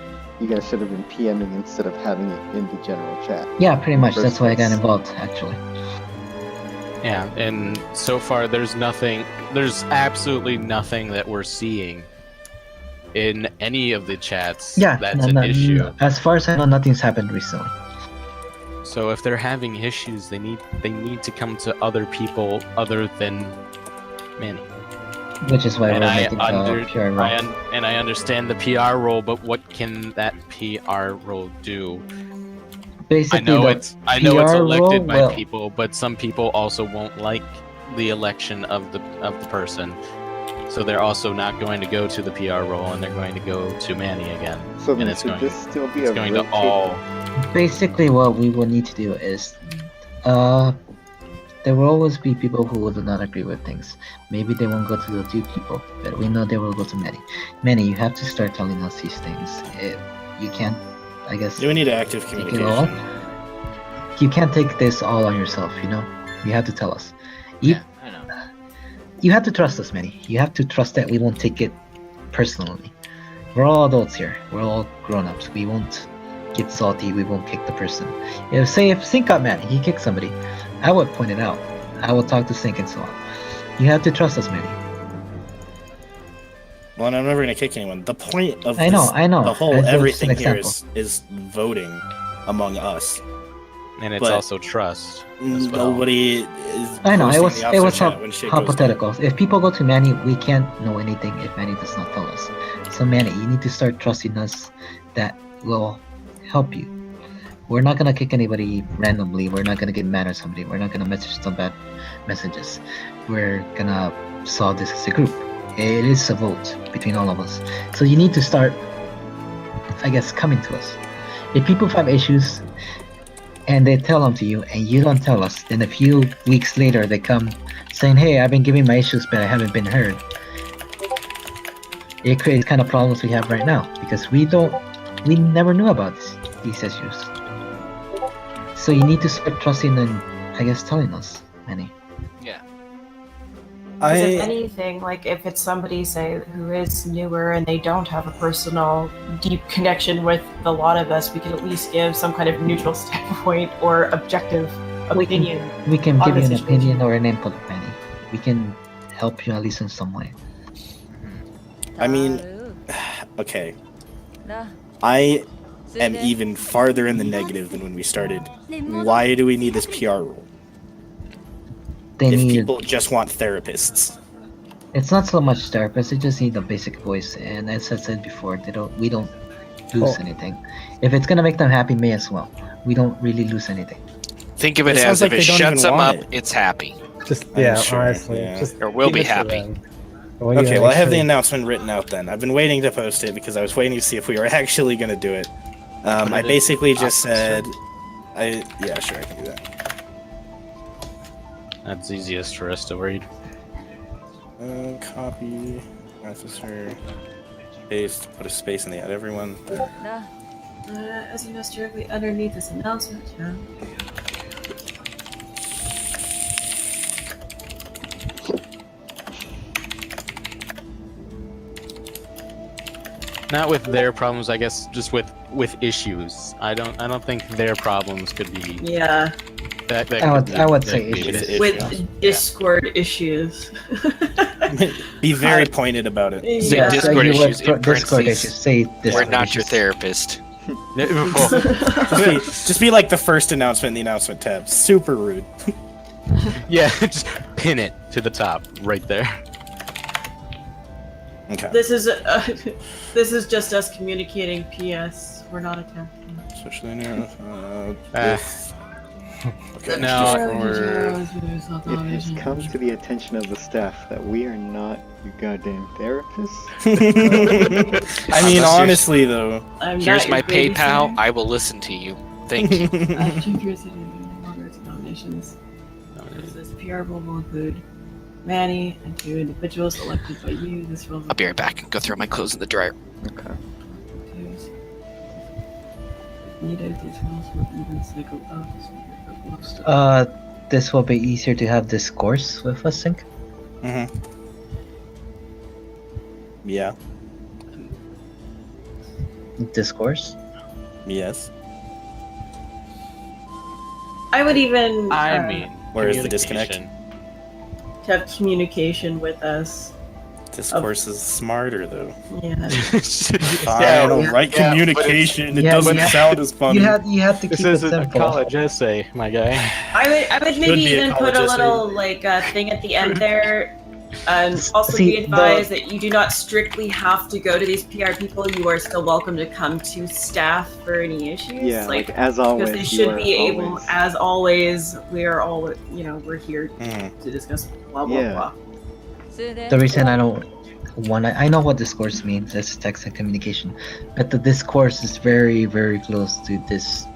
you guys should have been PMing instead of having it in the general chat. Yeah, pretty much. First That's why I got place. involved, actually. Yeah, and so far there's absolutely nothing that we're seeing in any of the chats Yeah, that's an issue. As far as I know, nothing's happened recently. So if they're having issues, they need to come to other people other than Manny. Which is why And we're I making the PR role. I understand the PR role, but what can that PR role do? Basically, I know the it's PR elected role by will- people, but some people also won't like the election of the person. So they're also not going to go to the PR role, and they're going to go to Manny again. So and then it's should going, this still be it's a going to rotating- all. Basically, what we will need to do is, there will always be people who will not agree with things. Maybe they won't go to the 2 people, but we know they will go to Manny. Manny, you have to start telling us these things. You can't, I guess. We need active take it all. communication. You can't take this all on yourself. You know, you have to tell us. You, Yeah, I know. you have to trust us, Manny. You have to trust that we won't take it personally. We're all adults here. We're all grown-ups. We won't get salty. We won't kick the person. If Sink got mad, he kicked somebody, I would point it out. I will talk to Sink and so on. You have to trust us, Manny. Well, and I'm never gonna kick anyone. The point of I know. the whole That's just everything an here example. is voting among us. And it's But also trust as well. Nobody is. I know. It posting was the it was opposite chat when shit goes down. hypothetical. If people go to Manny, we can't know anything if Manny does not tell us. So Manny, you need to start trusting us that will help you. We're not gonna kick anybody randomly. We're not gonna get mad at somebody. We're not gonna message some bad messages. We're gonna solve this as a group. It is a vote between all of us. So you need to start, I guess, coming to us. If people have issues and they tell them to you and you don't tell us, then a few weeks later they come saying, "Hey, I've been giving my issues, but I haven't been heard." It creates kind of problems we have right now because we never knew about these issues. So you need to start trusting and, I guess, telling us, Manny. Yeah. Because if anything, like if it's somebody, say, who is newer and they don't have a personal, deep connection with a lot of us, we can at least give some kind of neutral standpoint or objective opinion. We can on give the you an situation. opinion or an input, Manny. We can help you at least in some way. I mean, okay. I am even farther in the negative than when we started. Why do we need this PR rule? They If need. people just want therapists. It's not so much therapists. They just need the basic voice, and as I said before, we don't lose anything. If it's gonna make them happy, may as well. We don't really lose anything. Think of it It as sounds if like it they don't shuts even them up, want it. it's happy. Just I'm yeah, sure, honestly, yeah. just Or will give be it to happy. them. When you Okay, well, I have the actually- announcement written out then. I've been waiting to post it because I was waiting to see if we were actually going to do it. I basically just said... Yeah, sure, I can do that. That's easiest for us to read. Copy, officer, paste, put a space in the ad, everyone. As you know, directly underneath this announcement, yeah. Not with their problems, I guess, just with issues. I don't think their problems could be Yeah, that I would say could be issues. the with issue. Discord issues. Be very pointed about it. Say Yeah. Discord you would issues in put Discord parentheses. issues. Say We're Discord not your issues. therapist. Just be like the first announcement in the announcement tab. Super rude. Yeah, just pin it to the top right there. Okay. This is just us communicating. P.S. We're not attempting. Especially now. Ah. Okay. No, It has come to the attention of the staff that we are not your goddamn therapists. I mean, Unless honestly, though. I'm Here's not my your PayPal. babysitter. I will listen to you. Thank you. Nominations. This PR role will include Manny and 2 individuals elected by you. This role I'll be right back. Go throw my clothes in the dryer. Okay. Needed these roles will even cycle up. This will be easier to have this course with us, Sync. Mm-hmm. Yeah. Discourse. Yes. I would even I mean, Where is the disconnect? communication. have communication with us. Discourse is smarter, though. Yeah. Fine, Yeah, I'll yeah, write yeah, but communication. It yeah, doesn't yeah. sound as funny. You have to This keep it isn't a simple. college essay, my guy. I would Should maybe be a even put a college essay. little like thing at the end there. Also See, be advised that you do not strictly have to go to these PR people. You are still welcome to come to staff for any issues. Yeah, like as always, because they you should are be able, always- as always, we are all, we're here Mhm. to discuss blah blah Yeah. blah. The reason I don't want I know what discourse means. It's text and communication, but the discourse is very, very close to this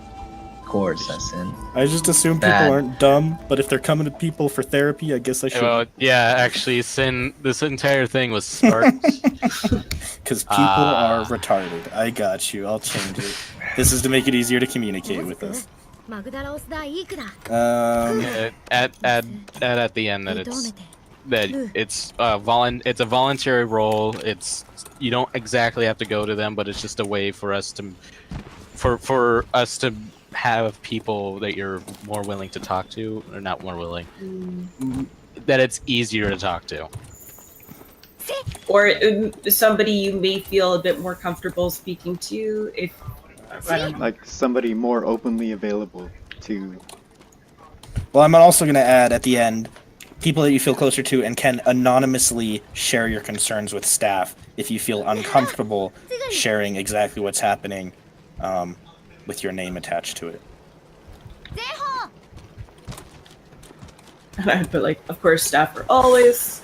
course, as in. I just assume people Bad. aren't dumb, but if they're coming to people for therapy, I guess I should. Well, yeah, actually, this entire thing was sparked. Because people are retarded. I got you. I'll change it. This is to make it easier to communicate with us. At the end that it's a voluntary role. You don't exactly have to go to them, but it's just a way for us to have people that you're more willing to talk to, or not more willing, that it's easier to talk to. Or somebody you may feel a bit more comfortable speaking to if. I don't know. like somebody more openly available to. Well, I'm also going to add at the end people that you feel closer to and can anonymously share your concerns with staff if you feel uncomfortable sharing exactly what's happening with your name attached to it. And I put like, of course, staff are always.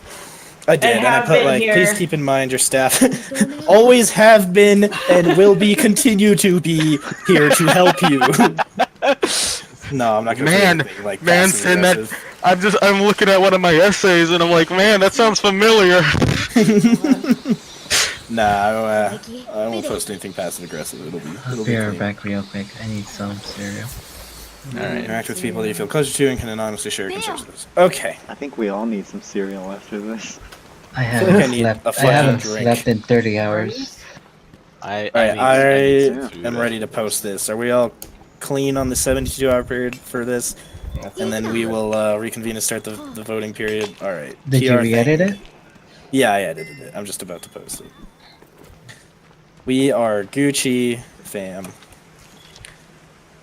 I did, and I have put been like, here. please keep in mind your staff always have been and will be continue to be here to help you. No, I'm not gonna Man, say anything like man, passive saying that aggressive. I'm looking at one of my essays and I'm like, man, that sounds familiar. Nah, I won't post anything passive aggressive. It'll I'll be be right clean. back real quick. I need some cereal. Alright, interact with people that you feel closer to and can anonymously share your concerns with. Okay. I think we all need some cereal after this. I feel like I haven't need slept. a I fucking haven't drink. slept in 30 hours. Alright, I I need food. am ready to post this. Are we all clean on the 72-hour period for this? And then we will reconvene and start the voting period. Alright. Did you re-edit it? Yeah, I edited it. I'm just about to post it. We are Gucci fam.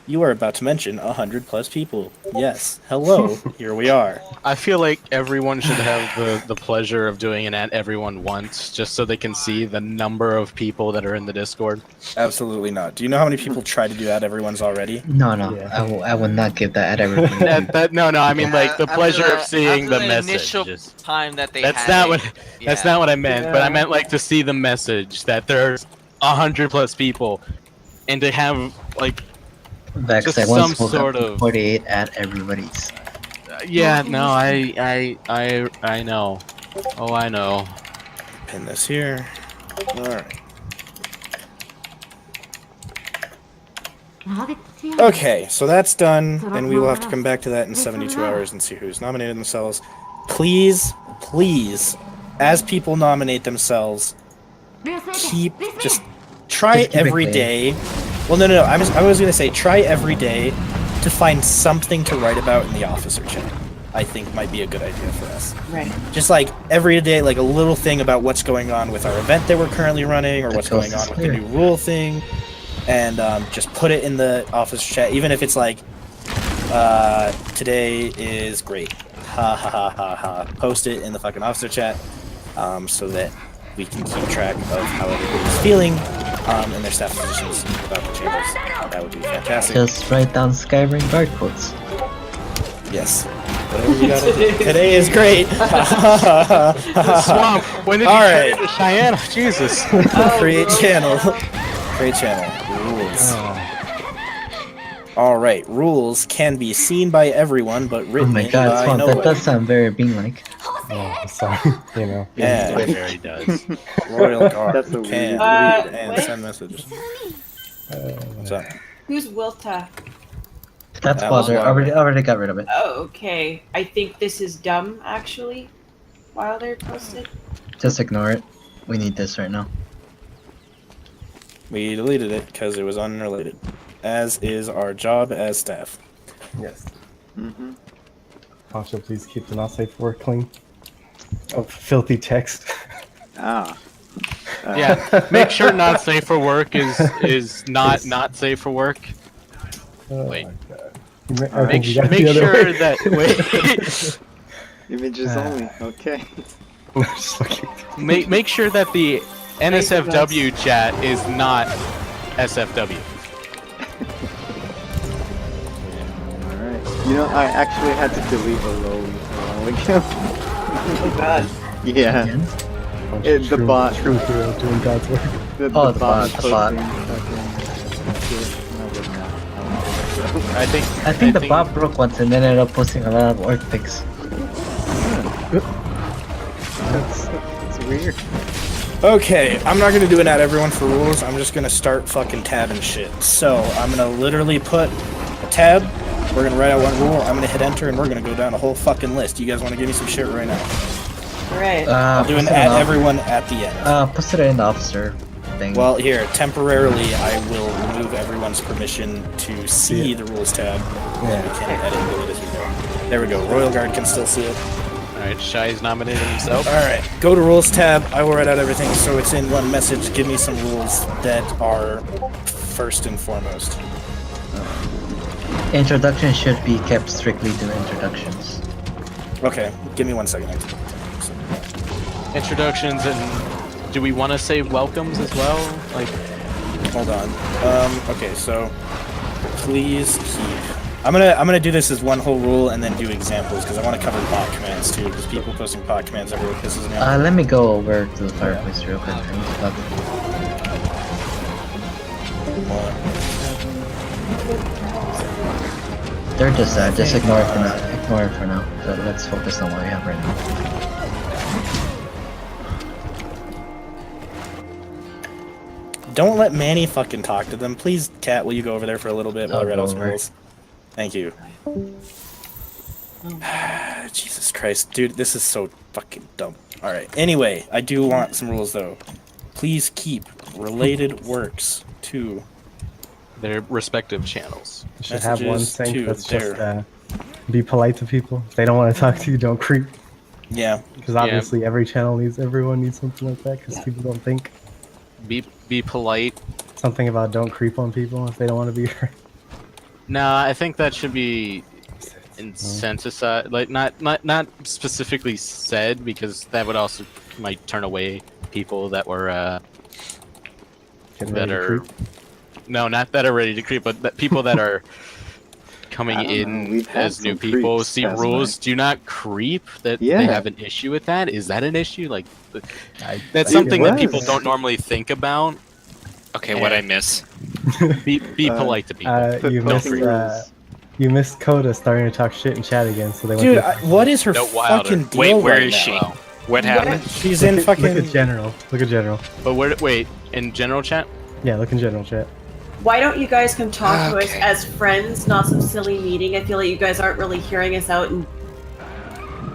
You are about to mention 100+ people. Yes. Hello. Here we are. I feel like everyone should have the pleasure of doing an at everyone once, just so they can see the number of people that are in the Discord. Absolutely not. Do you know how many people try to do that everyone's already? No, no. Yeah. I will not give that at everybody. No, I mean like the After pleasure of the- seeing after the message. initial Just- time that they That's had not it, what. That's yeah. not what I meant. But I meant like to see the message that there's 100+ people, and to have like Vex, just I once some woke sort up to of- 48 at everybody's. yeah. No, I know. Oh, I know. Pin this here. Alright. Okay, so that's done, and we will have to come back to that in 72 hours and see who's nominated themselves. Please, as people nominate themselves, just try Just keep it every clean. day. Well, no. I was gonna say try every day to find something to write about in the officer chat. I think might be a good idea for us. Right. Just like every day, like a little thing about what's going on with our event that we're currently running, or what's going on with the new rule thing, and just put it in the office chat, even if it's like, today is great, ha ha ha ha ha. Post it in the fucking officer chat, so that we can keep track of how everybody's feeling, and their staff positions about the changes. That would be fantastic. Just write down Skyrim guard quotes. Yes. Whatever you gotta do. Today is great. Swamp. When did you All turn right. into Cheyenne? Jesus. Create channel. Create channel. Rules. All right. Rules can be seen by everyone, but Oh written my in god, by Swamp, that nobody. does sound very Bean-like. Oh, sorry. You know. Yeah. It very does. Royal Guard That's a can weird- read and wait. send messages. What's up? Who's Wilta? That's That was Father. Wilder. Already got rid of it. Oh, okay. I think this is dumb, actually. While they're posted. Just ignore it. We need this right now. We deleted it because it was unrelated, as is our job as staff. Yes. Mm-hmm. Pasha, please keep the not safe for work clean. Oh, filthy text. Ah. Yeah. Make sure not safe for work is not safe for work. Oh Wait. my god. I Make, think you sure, got it make the other sure way. that wait. Images only. Okay. Just fucking- make sure that the NSFW chat is not SFW. Alright. You know, I actually had to delete a load a while ago. Oh god. Yeah. Again? The true, bot. True hero doing God's work. The Oh, the bot bot, was the bot. posting fucking- No, but no. I don't think so. I I think the bot broke once and then ended up posting a lot of orc pics. That's weird. Okay, I'm not gonna do an at everyone for rules. I'm just gonna start fucking tabbing shit. So I'm gonna literally put a tab. We're gonna write out one rule. I'm gonna hit enter, and we're gonna go down a whole fucking list. You guys want to give me some shit right now? Alright. I'll do an post it at in everyone at the end. Post it in the officer thing. Well, here temporarily, I will remove everyone's permission to see the rules tab. And then we can edit and delete as we go. There we go. Royal Guard can still see it. Alright, Shy's nominated himself. Alright, go to rules tab. I will write out everything so it's in one message. Give me some rules that are first and foremost. Introductions should be kept strictly to introductions. Okay, give me 1 second. Introductions, and do we want to say welcomes as well? Like, Hold on. Okay, so please keep. I'm gonna do this as one whole rule and then do examples because I want to cover bot commands too because people posting bot commands everywhere pisses me off. Let me go over to the fireplace real quick. I need to talk. They're just sad. Just ignore it for now. Ignore it for now. So let's focus on what we have right now. Don't let Manny fucking talk to them. Please, Kat, will you go over there for a little bit while I read out some rules? Thank you. Jesus Christ, dude, this is so fucking dumb. Alright, anyway, I do want some rules though. Please keep related works to their respective channels. You should have one messages thing to that's their- just be polite to people. If they don't want to talk to you, don't creep. Yeah. Because obviously everyone needs something like that because people don't think. Be polite. Something about don't creep on people if they don't want to be. No, I think that should be incentivized, like not specifically said, because that would also might turn away people that were that are no, not that are ready to creep, but that people that are coming in as new people see rules. Do not creep. That they have an issue with that. Is that an issue? Like that's something that people don't normally think about. Okay, what I miss? Be polite to people. You missed Coda starting to talk shit in chat again. So they went. Dude, what is her fucking deal? Wait, where right is she? now? What happened? She's in fucking. Look at general. Look at general. But wait, in general chat? Yeah, look in general chat. Why don't you guys come talk to us as friends, not some silly meeting? I feel like you guys aren't really hearing us out and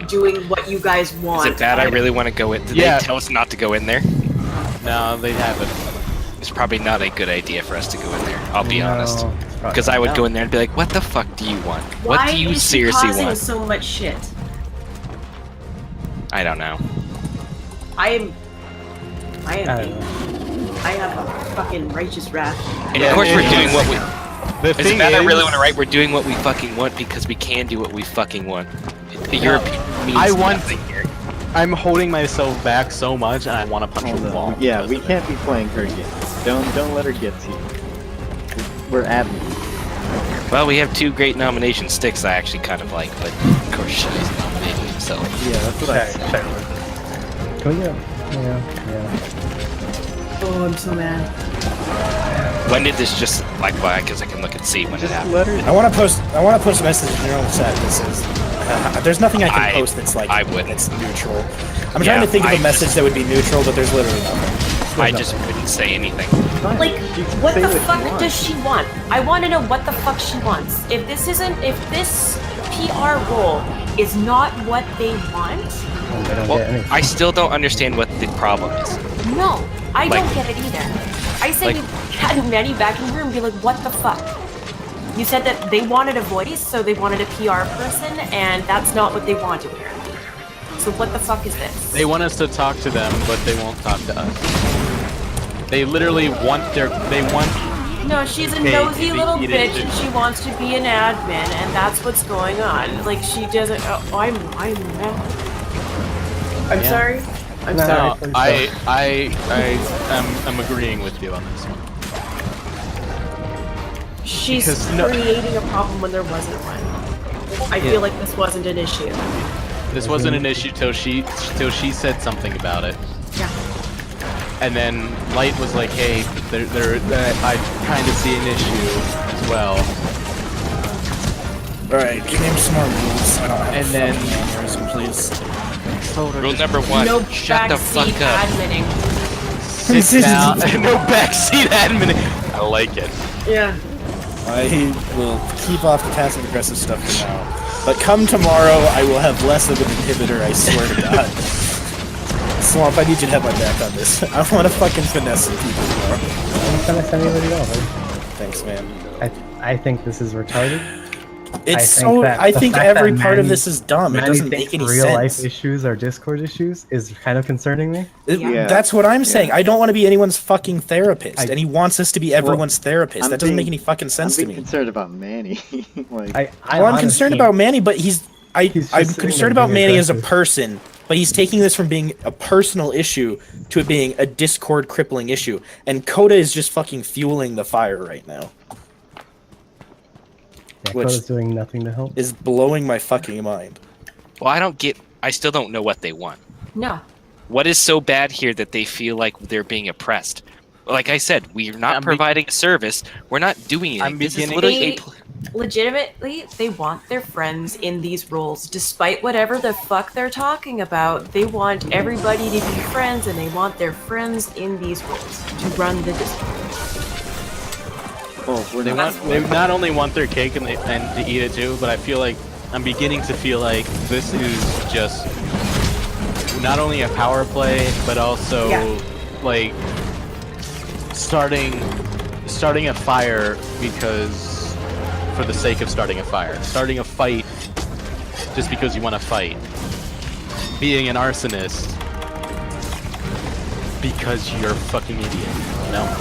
doing what you guys want. Is it bad I really want to go in? Did they tell us not to go in there? No, they haven't. It's probably not a good idea for us to go in there. I'll be honest. Because I would go in there and be like, what the fuck do you want? What do you seriously causing want? so much shit? I don't know. I have a fucking righteous wrath. And of course we're doing what we... The Is it thing bad I is- really want to write we're doing what we fucking want because we can do what we fucking want. Europe means I want- nothing here. I'm holding myself back so much, and I want to punch a wall. Yeah, we can't be playing her games. Don't let her get to you. We're admins. Well, we have two great nomination sticks I actually kind of like, but of course Shai's nominating himself. Yeah, that's what I said. Can we get? Yeah. Oh, I'm so mad. When did this just like why? Because I can look and see when it happened. Let her. I want to post a message in your own chat that says, "There's nothing I can post that's like it's neutral." I'm trying to think of a message that would be neutral, but there's literally nothing. I just couldn't say anything. Like, what the fuck does she want? I want to know what the fuck she wants. If this PR role is not what they want, Well, I still don't understand what the problem is. no, I Like- don't get it either. I say like- you had Manny back in the room and be like, what the fuck? You said that they wanted a voice, so they wanted a PR person, and that's not what they wanted here. So what the fuck is this? They want us to talk to them, but they won't talk to us. They literally want No, she's a Okay, nosy they little eat it, bitch, and she wants to be an admin, and that's what's going on. Like, she doesn't. Oh, I'm Yeah. sorry. I'm No, sorry. I'm agreeing with you on this one. She's because no- creating a problem when there wasn't one. I feel like this wasn't an issue. This wasn't an issue till she said something about it. Yeah. And then Light was like, "Hey, I kind of see an issue as well." Alright, give me some more rules. I don't have And then- aneurysm, please. Rule number one: No shut the fuck backseat up. adminning. Sit down. No backseat admin. I like it. Yeah. I will keep off the passive aggressive stuff for now. But come tomorrow, I will have less of an inhibitor, I swear to God. Swamp, I need you to have my back on this. I want to fucking finesse some people tomorrow. I'm finesse anybody else. Thanks, man. I think this is retarded. I think every part of this is dumb. It doesn't make any real life sense. issues or Discord issues is kind of concerning me. That's what I'm saying. I don't want to be anyone's fucking therapist, and he wants us to be everyone's therapist. That doesn't make any fucking sense to I'm me. concerned about Manny. Like, I'm concerned about Manny, but I'm sitting concerned there about being Manny as a aggressive. person, but he's taking this from being a personal issue to it being a Discord crippling issue. And Coda is just fucking fueling the fire right now. Yeah, Which Coda's doing nothing to help. is blowing my fucking mind. Well, I still don't know what they want. No. What is so bad here that they feel like they're being oppressed? Like I said, we're not providing a service. We're not doing anything. This is literally legitimately, they want their friends in these roles, despite whatever the fuck they're talking about. They want everybody to be friends, and they want their friends in these roles to run the Discord. Oh, we're They not. want. They not only want their cake and to eat it too, but I feel like I'm beginning to feel like this is just not only a power play, but also like starting a fire because for the sake of starting a fire, starting a fight just because you want to fight, being an arsonist because you're a fucking idiot, you know?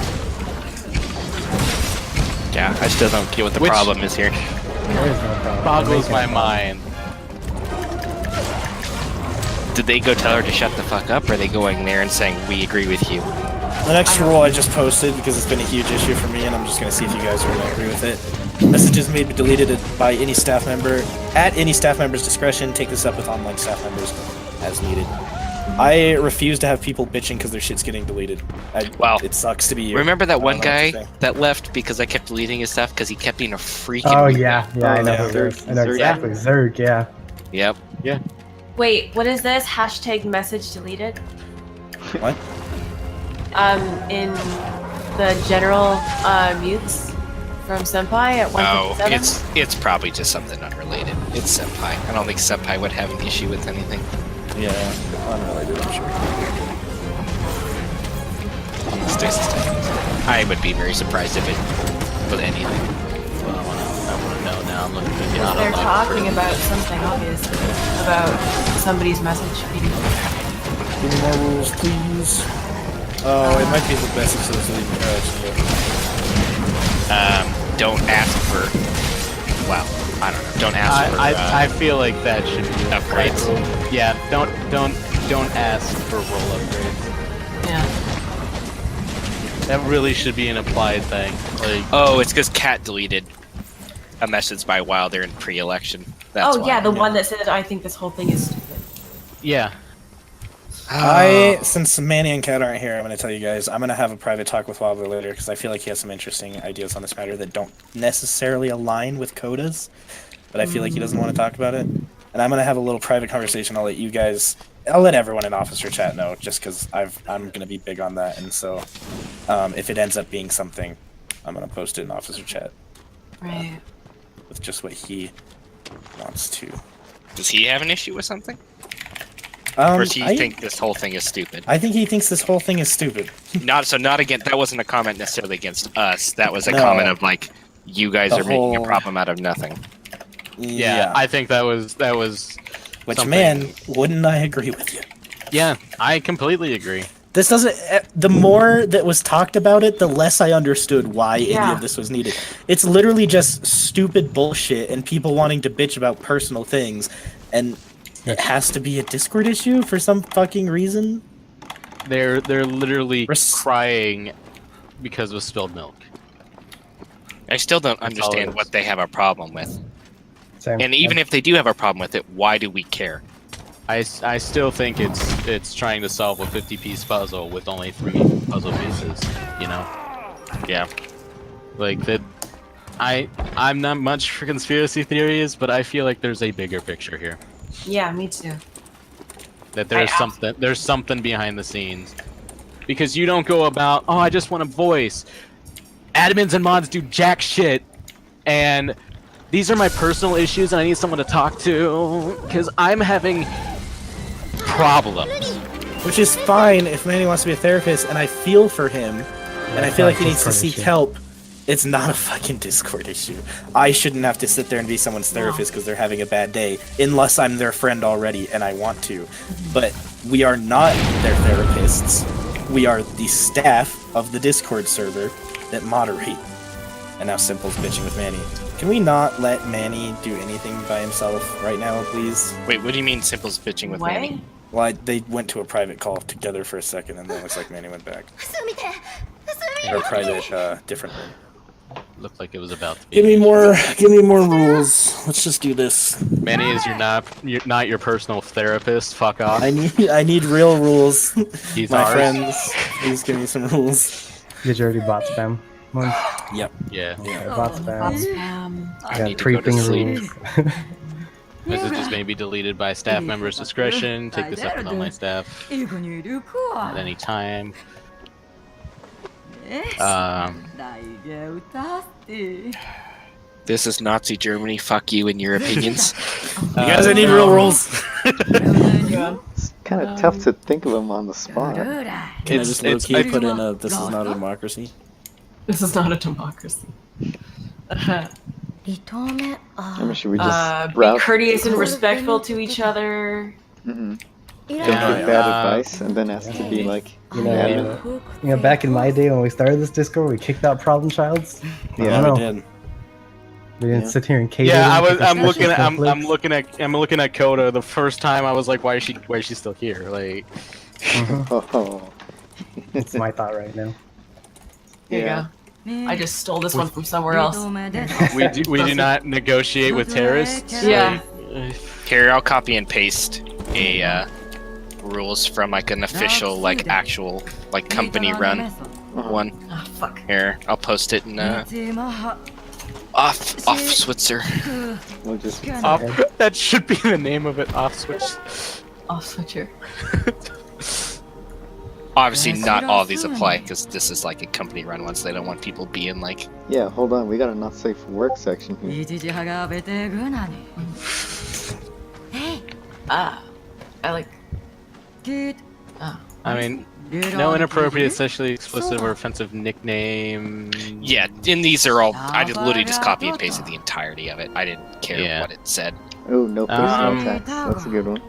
Yeah, I still don't get what the problem is here. There is no problem. Boggles my mind. Did they go tell her to shut the fuck up, or are they going there and saying, we agree with you? The next rule I just posted because it's been a huge issue for me, and I'm just going to see if you guys are going to agree with it. Messages may be deleted by any staff member at any staff member's discretion. Take this up with online staff members as needed. I refuse to have people bitching because their shit's getting deleted. Wow. It sucks to be you. Remember that one I don't know what guy to say. that left because I kept deleting his stuff because he kept being a freaking... Oh yeah, I know yeah. who it is. I know Zerg. exactly. Zerg, yeah. Yep. Wait, what is this? Hashtag message deleted? What? In the general mutes from Senpai at Oh, 157? it's probably just something unrelated. It's Senpai. I don't think Senpai would have an issue with anything. Yeah, unrelated, I'm sure. Sticks to sticks. I would be very surprised if it was anything. Well, I want to know now. I'm looking at the They're auto talking about something, obviously. About somebody's message. Give me more rules, please. Oh, it might be the best if it's leaving. Don't ask for... Well, I don't know. Don't ask for... I feel like that should be a upgrades. rule. Yeah, don't ask for role upgrades. Yeah. That really should be an applied thing. Like, Oh, it's because Kat deleted a message by Wilder in pre-election. That's Oh, why. yeah, the one that said, I think this whole thing is stupid. yeah. Since Manny and Kat aren't here, I'm going to tell you guys, I'm going to have a private talk with Wilder later because I feel like he has some interesting ideas on this matter that don't necessarily align with Coda's, but I feel like he doesn't want to talk about it. And I'm going to have a little private conversation. I'll let everyone in officer chat know just because I'm going to be big on that. And so if it ends up being something, I'm going to post it in officer chat Right. with just what he wants to. Does he have an issue with something? Or does he I think this whole thing is stupid? think he thinks this whole thing is stupid. Not again. That wasn't a comment necessarily against us. That was a No. comment of like, you guys The are making a whole- problem out of nothing. Yeah, I think that was Which, something- man, wouldn't I agree with you? Yeah, I completely agree. This doesn't. The more that was talked about it, the less I understood why any Yeah. of this was needed. It's literally just stupid bullshit and people wanting to bitch about personal things, and it has to be a Discord issue for some fucking reason. They're literally Res- crying because of spilled milk. I still don't That's all it understand is. what they have a problem with. Same. And even if they do have a problem with it, why do we care? I still think it's trying to solve a 50-piece puzzle with only 3 puzzle pieces. You know? Yeah. Like that. I'm not much for conspiracy theories, but I feel like there's a bigger picture here. Yeah, me too. That there's something behind the scenes. Because you don't go about, oh, I just want a voice. Admins and mods do jack shit, and these are my personal issues, and I need someone to talk to because I'm having problems. Which is fine if Manny wants to be a therapist, and I feel for him, and I feel like he needs to Discord seek issue. help. It's not a fucking Discord issue. I shouldn't have to sit there and be someone's therapist because they're having a bad day, unless I'm their friend already and I want to. But we are not their therapists. We are the staff of the Discord server that moderate. And now Simple's bitching with Manny. Can we not let Manny do anything by himself right now, please? Wait, what do you mean Simple's bitching with What? Manny? Well, they went to a private call together for a second, and then it looks like Manny went back. Or a private, different room. Looked like it was about to be. Give me more rules. Let's just do this. Manny is you're not your personal therapist. Fuck off. I need real rules. He's My ours. friends, please give me some rules. Did you already bot spam? One. Yep. Yeah. Yeah. Bot spam. Spam. I Got need to go to creeping sleep. rules. Messages may be deleted by staff members' discretion. Take this up with online staff at any time. This is Nazi Germany. Fuck you and your opinions. You guys, I need real rules. It's kind of tough to think of them on the spot. Can I just low-key put in a "This is not a democracy"? This is not a democracy. I mean, should we just Be route? courteous and respectful to each other. Don't Yeah, give bad advice and then ask to be like, You know, back in my day when we started this Discord, we kicked out problem childs. Yeah, I we don't know. did. We didn't sit here and cater. Yeah, them to I'm discussion looking at conflicts. I'm looking at Coda. The first time I was like, why is she still here? Like, oh, It's my thought right now. Here you go. I just stole this one from somewhere else. we do not negotiate with terrorists. Yeah. Like, Here, I'll copy and paste a rules from like an official, like actual, like company run one. Oh, fuck. Here, I'll post it in off Switzer. we'll just that should be the name of it. Off switch. Off switcher. Obviously, not all of these apply because this is like a company run one, so they don't want people being like. yeah. Hold on, we got a not safe for work section here. Ah. I like. I mean, no inappropriate, sexually explicit, or offensive nickname. Yeah, and these are all. I just literally just copy and pasted the entirety of it. I didn't care Yeah. what it said. Oh, no personal attacks. That's a good one.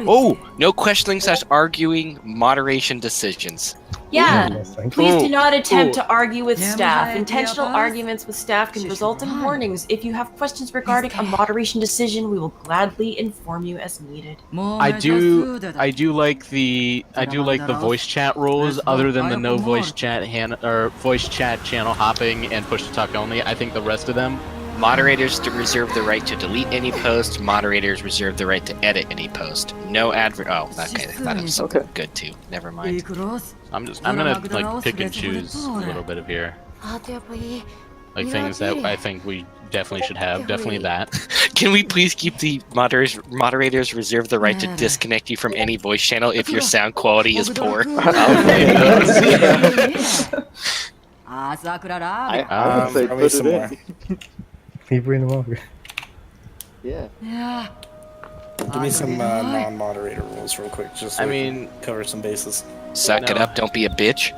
Oh, no questioning/arguing, moderation decisions. Yeah. Yes, thank you. Please do not attempt Ooh. to argue with staff. Intentional arguments with staff can result in warnings. If you have questions regarding a moderation decision, we will gladly inform you as needed. I do like the voice chat rules, other than the no voice chat voice chat channel hopping and push to talk only. I think the rest of them. Moderators to reserve the right to delete any post. Moderators reserve the right to edit any post. No advert. Oh, okay. That is something good too. Never mind. I'm gonna like pick and choose a little bit of here. Like things that I think we definitely should have. Definitely that. Can we please keep the moderators reserve the right to disconnect you from any voice channel if your sound quality is poor? I would say probably put some it more. in. Keep bringing them over. Yeah. Give me some non-moderator rules real quick, just so I we mean, can cover some bases. Suck it up. Don't be a bitch.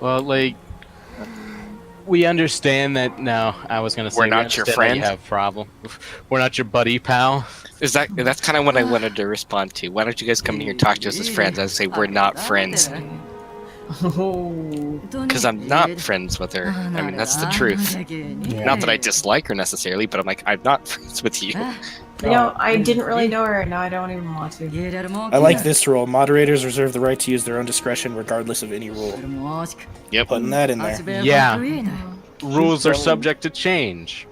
well, like we understand that. No, I was gonna say We're we not your understand that friend. You have problem. We're not your buddy, pal. That's kind of what I wanted to respond to. Why don't you guys come in here and talk to us as friends? I say we're not friends. Because I'm not friends with her. I mean, that's the truth. Not that I dislike her necessarily, but I'm like, I'm not friends with you. You know, I didn't really know her, and now I don't even want to. I like this rule. Moderators reserve the right to use their own discretion regardless of any rule. Yep. Putting that in there. Yeah. Rules are subject to change.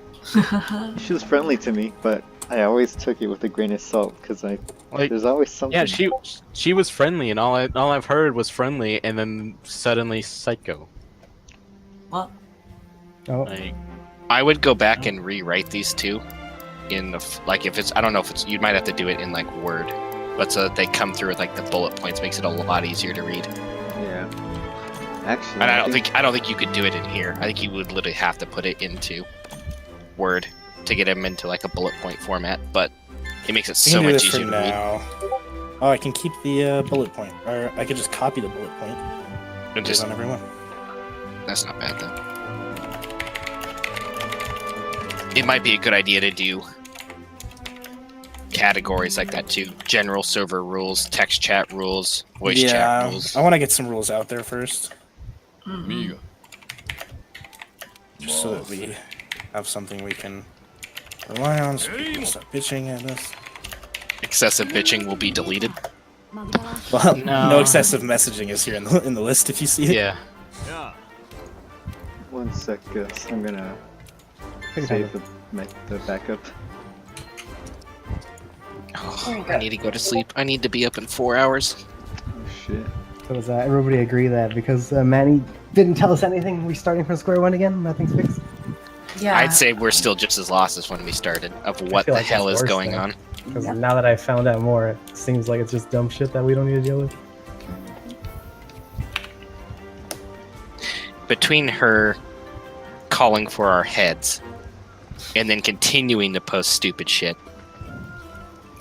She was friendly to me, but I always took it with a grain of salt because there's always something. Yeah, she was friendly, and all I've heard was friendly, and then suddenly psycho. What? Oh, Like, I would go back and rewrite these two in the like if it's I don't know if it's you might have to do it in like Word, but so that they come through with like the bullet points makes it a lot easier to read. Yeah. Actually, And I don't think you could do it in here. I think you would literally have to put it into Word to get them into like a bullet point format, but it makes it I so can do much this for easier to read. now. Oh, I can keep the bullet point, or I could just copy the bullet point. And Just just on everyone. that's not bad though. It might be a good idea to do categories like that too. General server rules, text chat rules, voice chat rules. I want to get some rules out there first, just so that we have something we can rely on, so people stop bitching at us. Excessive bitching will be deleted. Well, No. no excessive messaging is here in the list if you see it. yeah. One sec, Gus. I'm gonna take it save down. the backup. Oh, I need to go to sleep. I need to be up in 4 hours. Oh shit. So does everybody agree that because Manny didn't tell us anything, we starting from square one again? Nothing's fixed? Yeah. I'd say we're still just as lost as when we started of what feel the like hell that's is worse, going though. on. Because now that I found out more, it seems like it's just dumb shit that we don't need to deal with. Between her calling for our heads and then continuing to post stupid shit,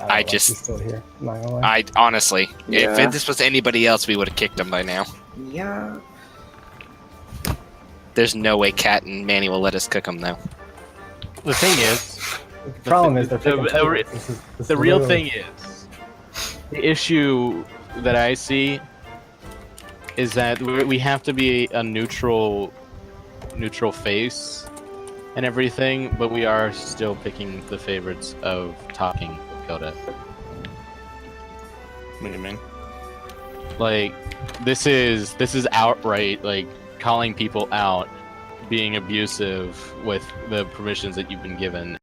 I don't just- He's still here. I'm not gonna lie. I honestly, Yeah. if this was anybody else, we would have kicked him by now. Yeah. There's no way Kat and Manny will let us cook him though. The thing is, The problem is they're the- picking the- favorites. This is the real literally- thing is, the issue that I see is that we have to be a neutral face and everything, but we are still picking the favorites of talking with Coda. What do you mean? Like, this is outright like calling people out, being abusive with the permissions that you've been given.